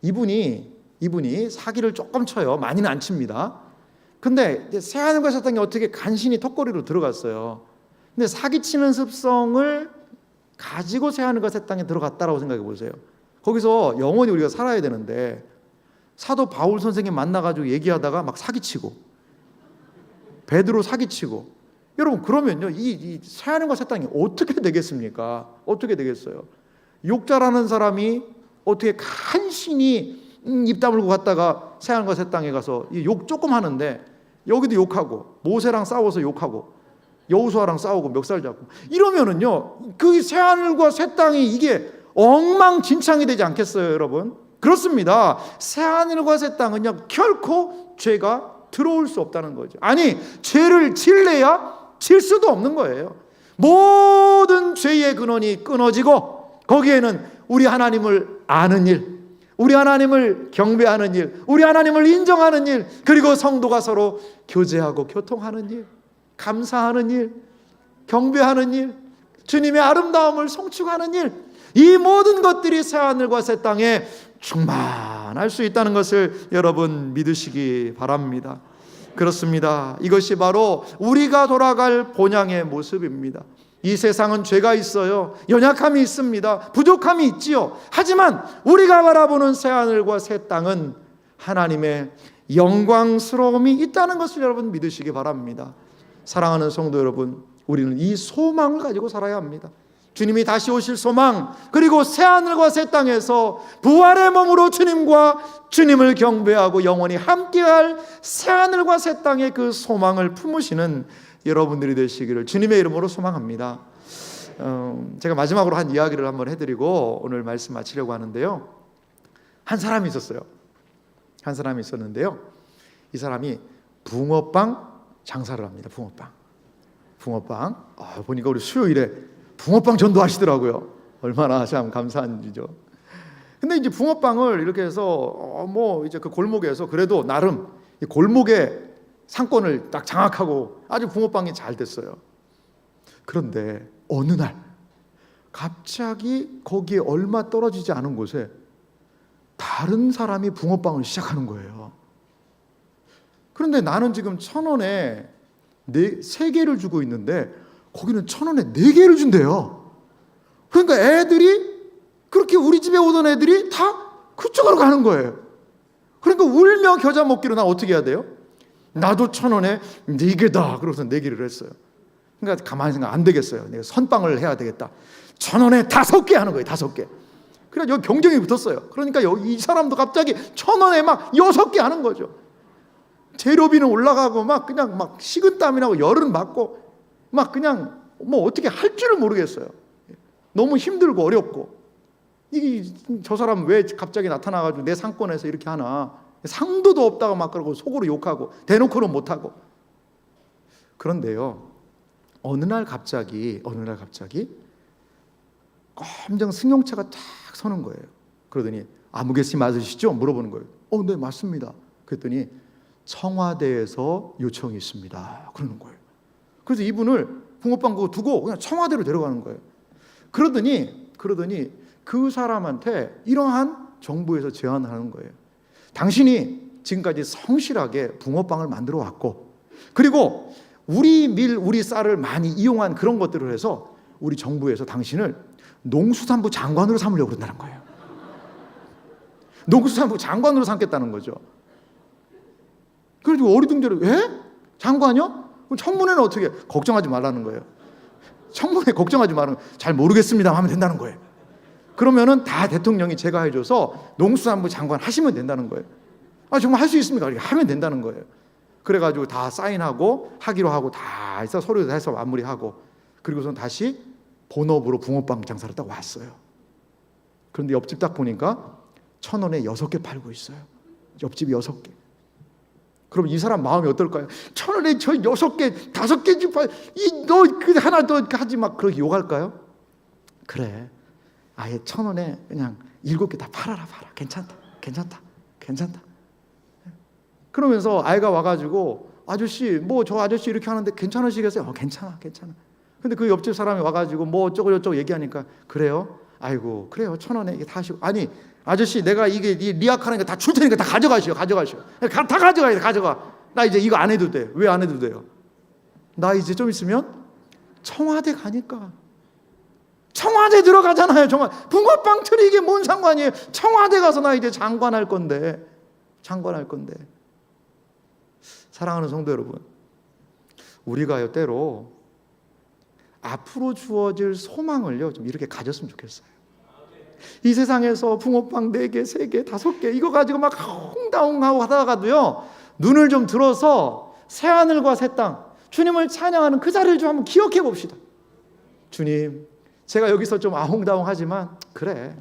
이분이 사기를 조금 쳐요. 많이는 안 칩니다. 근데 이제 새하늘과 새 땅이 어떻게 간신히 턱걸이로 들어갔어요. 근데 사기치는 습성을 가지고 새하늘과 새 땅에 들어갔다라고 생각해 보세요. 거기서 영원히 우리가 살아야 되는데 사도 바울 선생님 만나가지고 얘기하다가 막 사기치고 베드로 사기치고, 여러분 그러면요 이 새하늘과 새 땅이 어떻게 되겠습니까? 어떻게 되겠어요? 욕자라는 사람이 어떻게 간신히 입 다물고 갔다가 새하늘과 새 땅에 가서 욕 조금 하는데 여기도 욕하고 모세랑 싸워서 욕하고 여호수아랑 싸우고 멱살 잡고 이러면은요 그 새하늘과 새 땅이 이게 엉망진창이 되지 않겠어요, 여러분? 그렇습니다. 새하늘과 새 땅은요 결코 죄가 들어올 수 없다는 거죠. 아니 죄를 질래야 질 수도 없는 거예요. 모든 죄의 근원이 끊어지고 거기에는 우리 하나님을 아는 일, 우리 하나님을 경배하는 일, 우리 하나님을 인정하는 일, 그리고 성도가 서로 교제하고 교통하는 일, 감사하는 일, 경배하는 일, 주님의 아름다움을 송축하는 일, 이 모든 것들이 새하늘과 새 땅에 충만할 수 있다는 것을 여러분 믿으시기 바랍니다. 그렇습니다. 이것이 바로 우리가 돌아갈 본향의 모습입니다. 이 세상은 죄가 있어요. 연약함이 있습니다. 부족함이 있지요. 하지만 우리가 바라보는 새하늘과 새 땅은 하나님의 영광스러움이 있다는 것을 여러분 믿으시기 바랍니다. 사랑하는 성도 여러분, 우리는 이 소망을 가지고 살아야 합니다. 주님이 다시 오실 소망, 그리고 새하늘과 새 땅에서 부활의 몸으로 주님을 경배하고 영원히 함께할 새하늘과 새 땅의 그 소망을 품으시는 여러분들이 되시기를 주님의 이름으로 소망합니다. 제가 마지막으로 한 이야기를 한번 해드리고 오늘 말씀 마치려고 하는데요. 한 사람이 있었어요. 한 사람이 있었는데요. 이 사람이 붕어빵 장사를 합니다. 붕어빵. 보니까 우리 수요일에 붕어빵 전도하시더라고요. 얼마나 참 감사한 일이죠. 근데 이제 붕어빵을 이렇게 해서 이제 그 골목에서 그래도 나름 이 골목의 상권을 딱 장악하고 아주 붕어빵이 잘 됐어요. 그런데 어느 날 갑자기 거기에 얼마 떨어지지 않은 곳에 다른 사람이 붕어빵을 시작하는 거예요. 그런데 나는 지금 1,000원에 3개를 주고 있는데 거기는 1,000원에 4개를 준대요. 그러니까 애들이 그렇게 우리 집에 오던 애들이 다 그쪽으로 가는 거예요. 그러니까 울며 겨자 먹기로 나 어떻게 해야 돼요? 나도 1,000원에 4개다. 그러고서 4개를 했어요. 그러니까 가만히 생각 안 되겠어요. 내가 선빵을 해야 되겠다. 1,000원에 5개 하는 거예요. 5개. 그래 여기 경쟁이 붙었어요. 그러니까 이 사람도 갑자기 1,000원에 막 6개 하는 거죠. 재료비는 올라가고 막 그냥 막 식은땀이 나고 열은 맞고 막 그냥 어떻게 할 줄을 모르겠어요. 너무 힘들고 어렵고 이게 저 사람 왜 갑자기 나타나가지고 내 상권에서 이렇게 하나, 상도도 없다고 막 그러고 속으로 욕하고 대놓고는 못하고. 그런데요 어느 날 갑자기 검정 승용차가 탁 서는 거예요. 그러더니 아무개씨 맞으시죠? 물어보는 거예요. 네 맞습니다. 그랬더니 청와대에서 요청이 있습니다. 그러는 거예요. 그래서 이분을 붕어빵 그거 두고 그냥 청와대로 데려가는 거예요. 그러더니 그 사람한테 이러한 정부에서 제안을 하는 거예요. 당신이 지금까지 성실하게 붕어빵을 만들어 왔고, 그리고 우리 밀, 우리 쌀을 많이 이용한 그런 것들을 해서 우리 정부에서 당신을 농수산부 장관으로 삼으려고 그런다는 거예요. 농수산부 장관으로 삼겠다는 거죠. 그래서 어리둥절해. 장관이요? 그럼 청문회는 어떻게 해요? 걱정하지 말라는 거예요. 청문회 걱정하지 말라는 거예요. 잘 모르겠습니다 하면 된다는 거예요. 그러면은 다 대통령이 제가 해줘서 농수산부 장관 하시면 된다는 거예요. 정말 할 수 있습니까? 이렇게 하면 된다는 거예요. 그래가지고 다 사인하고 하기로 하고 다 해서 서류 해서 마무리하고, 그리고선 다시 본업으로 붕어빵 장사를 딱 왔어요. 그런데 옆집 딱 보니까 1,000원에 6개 팔고 있어요. 옆집이 6개. 그럼 이 사람 마음이 어떨까요? 1,000원에 저 6개, 5개 좀 팔, 너 그 하나 더 하지 막 그렇게 욕할까요? 그래. 아예 1,000원에 그냥 7개 다 팔아라. 괜찮다. 그러면서 아이가 와가지고 아저씨 저 아저씨 이렇게 하는데 괜찮으시겠어요? 괜찮아. 근데 그 옆집 사람이 와가지고 뭐 어쩌고 저쩌고 얘기하니까 그래요? 아이고 그래요 1,000원에 이게 다 하시고 아니 아저씨 내가 이게 리약하는 거 다 줄 테니까 다 가져가시오. 다 가져가야 돼. 가져가. 나 이제 이거 안 해도 돼. 왜 안 해도 돼요? 나 이제 좀 있으면 청와대 가니까 청와대 들어가잖아요. 붕어빵 틀이 이게 뭔 상관이에요? 청와대 가서 나 이제 장관할 건데 사랑하는 성도 여러분, 우리가요 때로 앞으로 주어질 소망을요 좀 이렇게 가졌으면 좋겠어요. 이 세상에서 붕어빵 4개, 3개, 5개 이거 가지고 막 홍다홍하고 하다가도요 눈을 좀 들어서 새하늘과 새 땅 주님을 찬양하는 그 자리를 좀 한번 기억해 봅시다. 주님, 제가 여기서 좀 아홍다홍하지만 그래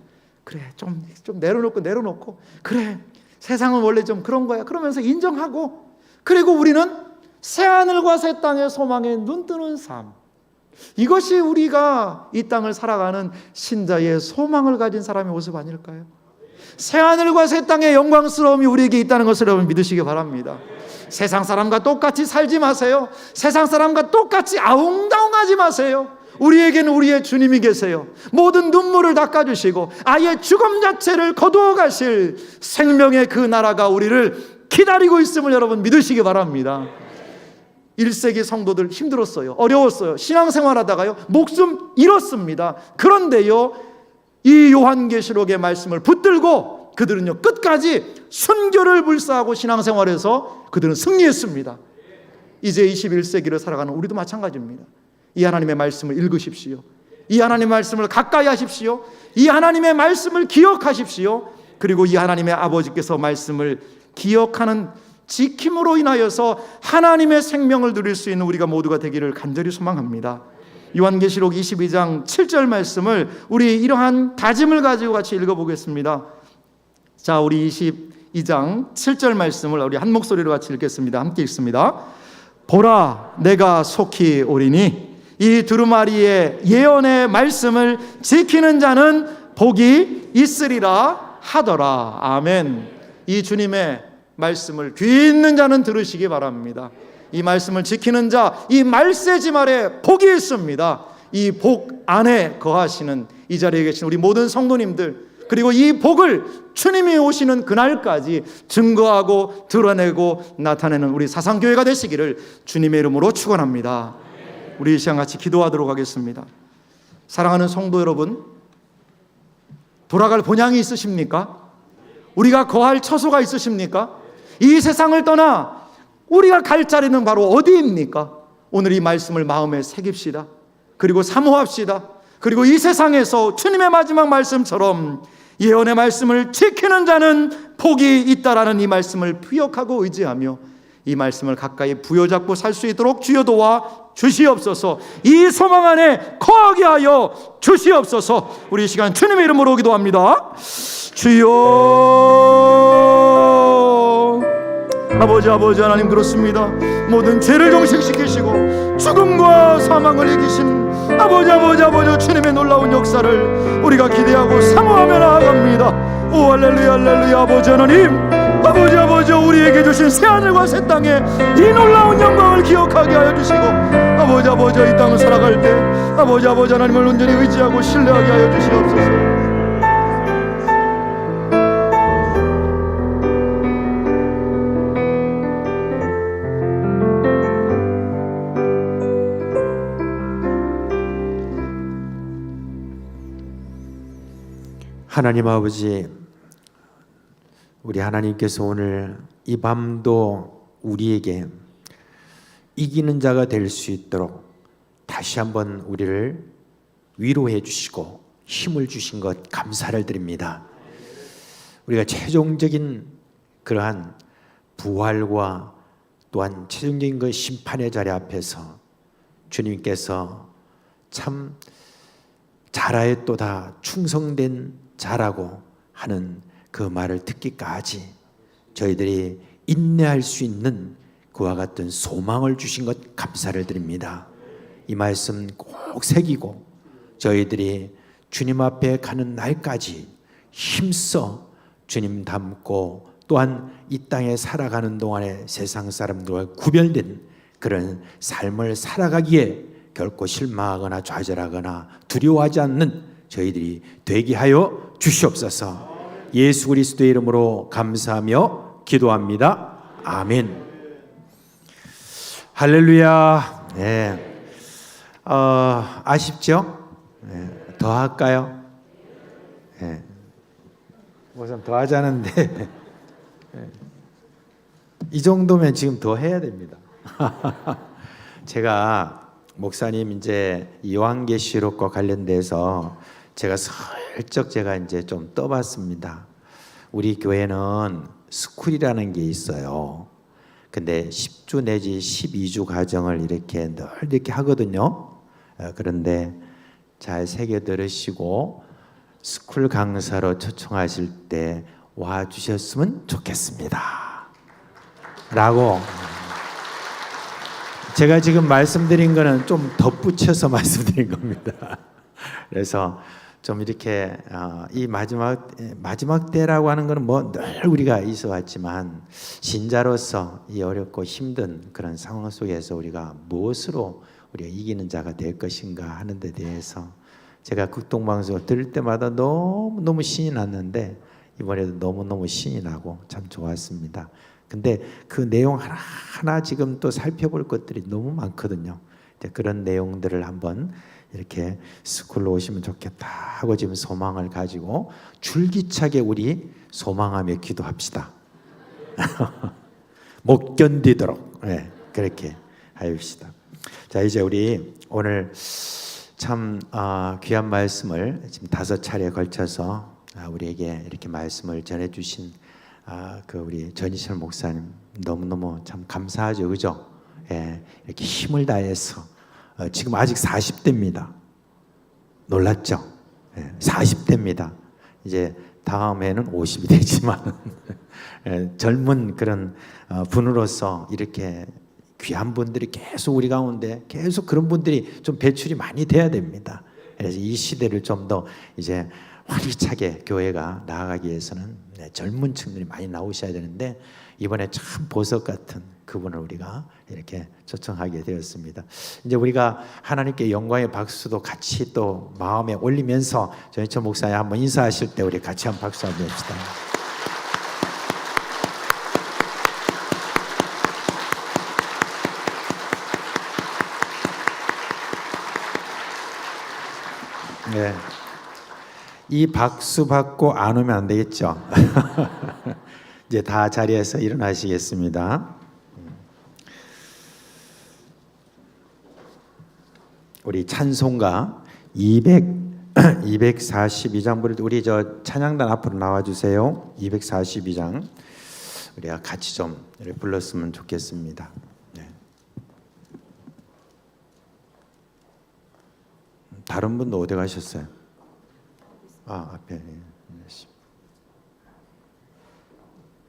좀 내려놓고 그래 세상은 원래 좀 그런 거야 그러면서 인정하고, 그리고 우리는 새하늘과 새 땅의 소망에 눈뜨는 삶, 이것이 우리가 이 땅을 살아가는 신자의 소망을 가진 사람의 모습 아닐까요? 새하늘과 새 땅의 영광스러움이 우리에게 있다는 것을 여러분 믿으시기 바랍니다. 세상 사람과 똑같이 살지 마세요. 세상 사람과 똑같이 아웅다웅하지 마세요. 우리에게는 우리의 주님이 계세요. 모든 눈물을 닦아주시고 아예 죽음 자체를 거두어 가실 생명의 그 나라가 우리를 기다리고 있음을 여러분 믿으시기 바랍니다. 1세기 성도들 힘들었어요. 어려웠어요. 신앙생활하다가요 목숨 잃었습니다. 그런데요 이 요한계시록의 말씀을 붙들고 그들은요 끝까지 순교를 불사하고 신앙생활에서 그들은 승리했습니다. 이제 21세기를 살아가는 우리도 마찬가지입니다. 이 하나님의 말씀을 읽으십시오. 이 하나님의 말씀을 가까이 하십시오. 이 하나님의 말씀을 기억하십시오. 그리고 이 하나님의 아버지께서 말씀을 기억하는 지킴으로 인하여서 하나님의 생명을 누릴 수 있는 우리가 모두가 되기를 간절히 소망합니다. 요한계시록 22장 7절 말씀을 우리 이러한 다짐을 가지고 같이 읽어보겠습니다. 자, 우리 22장 7절 말씀을 우리 한 목소리로 같이 읽겠습니다. 함께 읽습니다. 보라, 내가 속히 오리니 이 두루마리의 예언의 말씀을 지키는 자는 복이 있으리라 하더라. 아멘. 이 주님의 말씀을 귀 있는 자는 들으시기 바랍니다. 이 말씀을 지키는 자, 이 말세지 말에 복이 있습니다. 이 복 안에 거하시는 이 자리에 계신 우리 모든 성도님들, 그리고 이 복을 주님이 오시는 그날까지 증거하고 드러내고 나타내는 우리 사상교회가 되시기를 주님의 이름으로 축원합니다. 우리 이 시간 같이 기도하도록 하겠습니다. 사랑하는 성도 여러분, 돌아갈 본향이 있으십니까? 우리가 거할 처소가 있으십니까? 이 세상을 떠나 우리가 갈 자리는 바로 어디입니까? 오늘 이 말씀을 마음에 새깁시다. 그리고 사모합시다. 그리고 이 세상에서 주님의 마지막 말씀처럼 예언의 말씀을 지키는 자는 복이 있다라는 이 말씀을 부역하고 의지하며 이 말씀을 가까이 부여잡고 살 수 있도록 주여 도와 주시옵소서. 이 소망 안에 거하게 하여 주시옵소서. 우리 이 시간 주님의 이름으로 기도합니다. 주여, 아버지 하나님 그렇습니다. 모든 죄를 종식시키시고 죽음과 사망을 이기신 아버지 주님의 놀라운 역사를 우리가 기대하고 사모하며 나아갑니다. 오 할렐루야 아버지 아버지 우리에게 주신 새하늘과 새 땅에 이 놀라운 영광을 기억하게 하여 주시고 아버지 이 땅을 살아갈 때 아버지 하나님을 온전히 의지하고 신뢰하게 하여 주시옵소서. 하나님 아버지, 우리 하나님께서 오늘 이 밤도 우리에게 이기는 자가 될 수 있도록 다시 한번 우리를 위로해 주시고 힘을 주신 것 감사를 드립니다. 우리가 최종적인 그러한 부활과 또한 최종적인 그 심판의 자리 앞에서 주님께서 참 자라였도다 충성된 자라고 하는 그 말을 듣기까지 저희들이 인내할 수 있는 그와 같은 소망을 주신 것 감사를 드립니다. 이 말씀 꼭 새기고 저희들이 주님 앞에 가는 날까지 힘써 주님 닮고 또한 이 땅에 살아가는 동안에 세상 사람들과 구별된 그런 삶을 살아가기에 결코 실망하거나 좌절하거나 두려워하지 않는 저희들이 되게 하여 주시옵소서. 예수 그리스도의 이름으로 감사하며 기도합니다. 아멘. 할렐루야. 네. 아쉽죠? 네. 더 할까요? 네. 우선 더 하자는데 이 정도면 지금 더 해야 됩니다. 제가 목사님 이제 요한계시록과 관련돼서 제가 슬쩍 제가 이제 좀 떠봤습니다. 우리 교회는 스쿨이라는 게 있어요. 근데 10주 내지 12주 과정을 이렇게 늘 이렇게 하거든요. 그런데 잘 새겨 들으시고 스쿨 강사로 초청하실 때 와 주셨으면 좋겠습니다. 라고 제가 지금 말씀드린 거는 좀 덧붙여서 말씀드린 겁니다. 그래서 좀 이렇게 이 마지막 때라고 하는 것은 뭐 늘 우리가 있어 왔지만 신자로서 이 어렵고 힘든 그런 상황 속에서 우리가 무엇으로 우리가 이기는 자가 될 것인가 하는 데 대해서 제가 극동방송을 들을 때마다 너무 신이 났는데 이번에도 너무너무 신이 나고 참 좋았습니다. 근데 그 내용 하나하나 지금 또 살펴볼 것들이 너무 많거든요. 그런 내용들을 한번 이렇게 스쿨로 오시면 좋겠다 하고 지금 소망을 가지고 줄기차게 우리 소망하며 기도합시다. 못 견디도록 그렇게 하십시다. 자, 이제 우리 오늘 참 귀한 말씀을 지금 5차례에 걸쳐서 우리에게 이렇게 말씀을 전해주신 그 우리 전희철 목사님 너무너무 참 감사하죠, 그죠? 이렇게 힘을 다해서 지금 아직 40대입니다. 놀랐죠? 40대입니다. 이제 다음에는 50이 되지만 젊은 그런 분으로서 이렇게 귀한 분들이 계속 우리 가운데 계속 그런 분들이 좀 배출이 많이 돼야 됩니다. 그래서 이 시대를 좀 더 이제 활기차게 교회가 나아가기 위해서는 젊은 층들이 많이 나오셔야 되는데 이번에 참 보석 같은 그분을 우리가 이렇게 초청하게 되었습니다. 이제 우리가 하나님께 영광의 박수도 같이 또 마음에 올리면서 전희철 목사님 한번 인사하실 때 우리 같이 한번 박수 한번 냅시다. 네. 이 박수 받고 안 오면 안 되겠죠. 이제 다 자리에서 일어나시겠습니다. 우리 찬송가 242장 부를 때 우리 저 찬양단 앞으로 나와 주세요. 242장 우리가 같이 좀 불렀으면 좋겠습니다. 네. 다른 분도 어디 가셨어요? 앞에.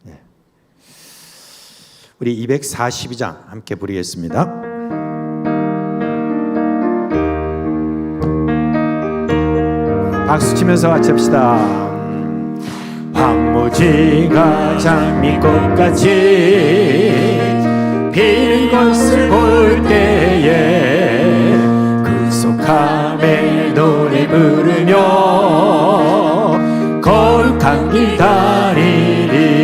네. 우리 242장 함께 부르겠습니다. 박수 치면서 같이 합시다. 황무지가 장미꽃같이 피는 것을 볼 때에 구속함에 노래 부르며 거룩한 길 다니리.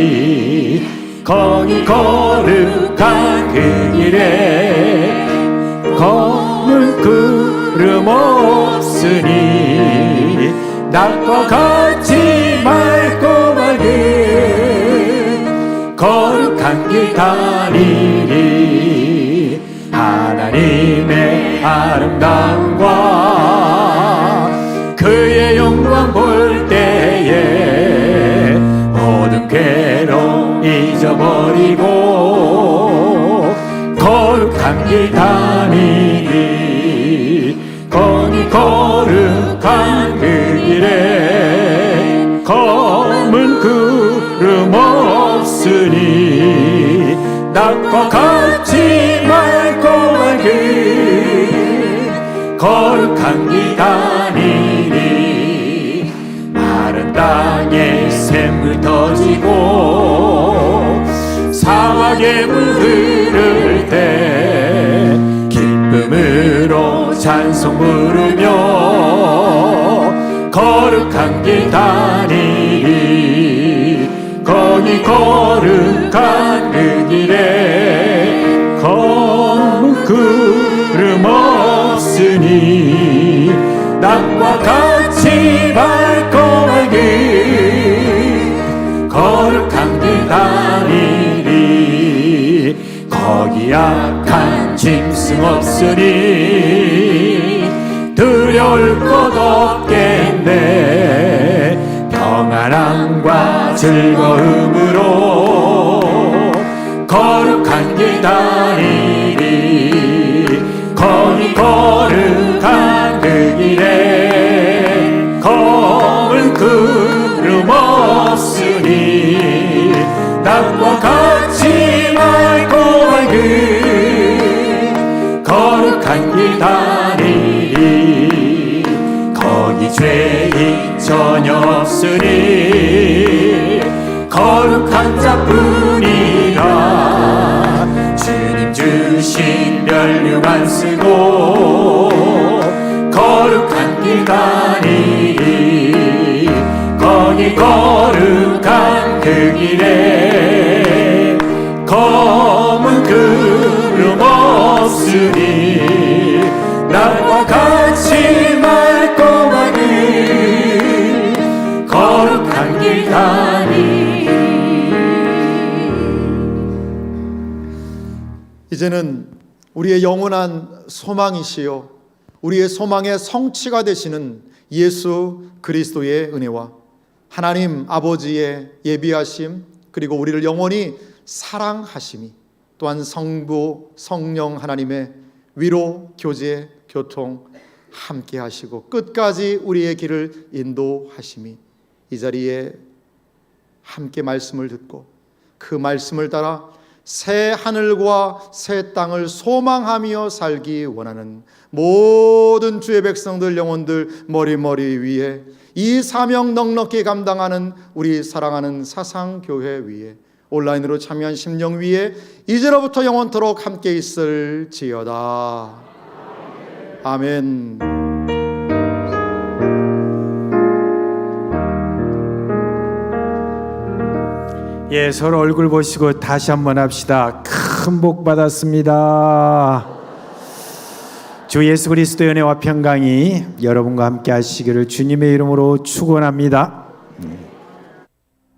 거기 거룩한 그 길에 검은 구름 없으니 낮과 같이 맑고 맑은 거룩한 길 다니리. 하나님의 아름다움과 그의 영광 볼 때에 모든 괴로움 잊어버리고 거룩한 길 다니리. 거기 거룩한 그 길에 검은 구름 없으니 낮과 같이 맑고 맑은 거룩한 길 다니리. 마른 땅에 샘물 터지고 사막에 물 흐를 때 기쁨으로 찬송 부르며 거룩한 길 다니리 거기 거룩한 그 길에 검은 구름 없으니 낮과 같이 밝고 밝은 거룩한 길 다니리 거기 약한 짐승 없으니 두려울 것 없겠네 평안함과 즐거움으로 거룩한 길 다니리 거기 거룩한 그 길에 검은 구름 없으니 낮과 같이 맑고 밝은 거룩한 길 다니리 거기 죄인 전혀 없으니 거룩한 자뿐이라 주님 주신 면류관 쓰고 거룩한 길 다니리 거기 거룩한 그 길에 검은 구름 없으니 낮과 같이 맑고 밝은 거룩한 길 다니리 이제는 우리의 영원한 소망이시요 우리의 소망의 성취가 되시는 예수 그리스도의 은혜와 하나님 아버지의 예비하심 그리고 우리를 영원히 사랑하심이 또한 성부 성령 하나님의 위로 교제 교통 함께 하시고 끝까지 우리의 길을 인도하심이 이 자리에 함께 말씀을 듣고 그 말씀을 따라 새 하늘과 새 땅을 소망하며 살기 원하는 모든 주의 백성들 영혼들 머리머리 위에 이 사명 넉넉히 감당하는 우리 사랑하는 사상교회 위에 온라인으로 참여한 심령 위에 이제로부터 영원토록 함께 있을지어다. 아멘. 예, 서로 얼굴 보시고 다시 한번 합시다. 큰 복 받았습니다. 주 예수 그리스도의 은혜와 평강이 여러분과 함께 하시기를 주님의 이름으로 축원합니다.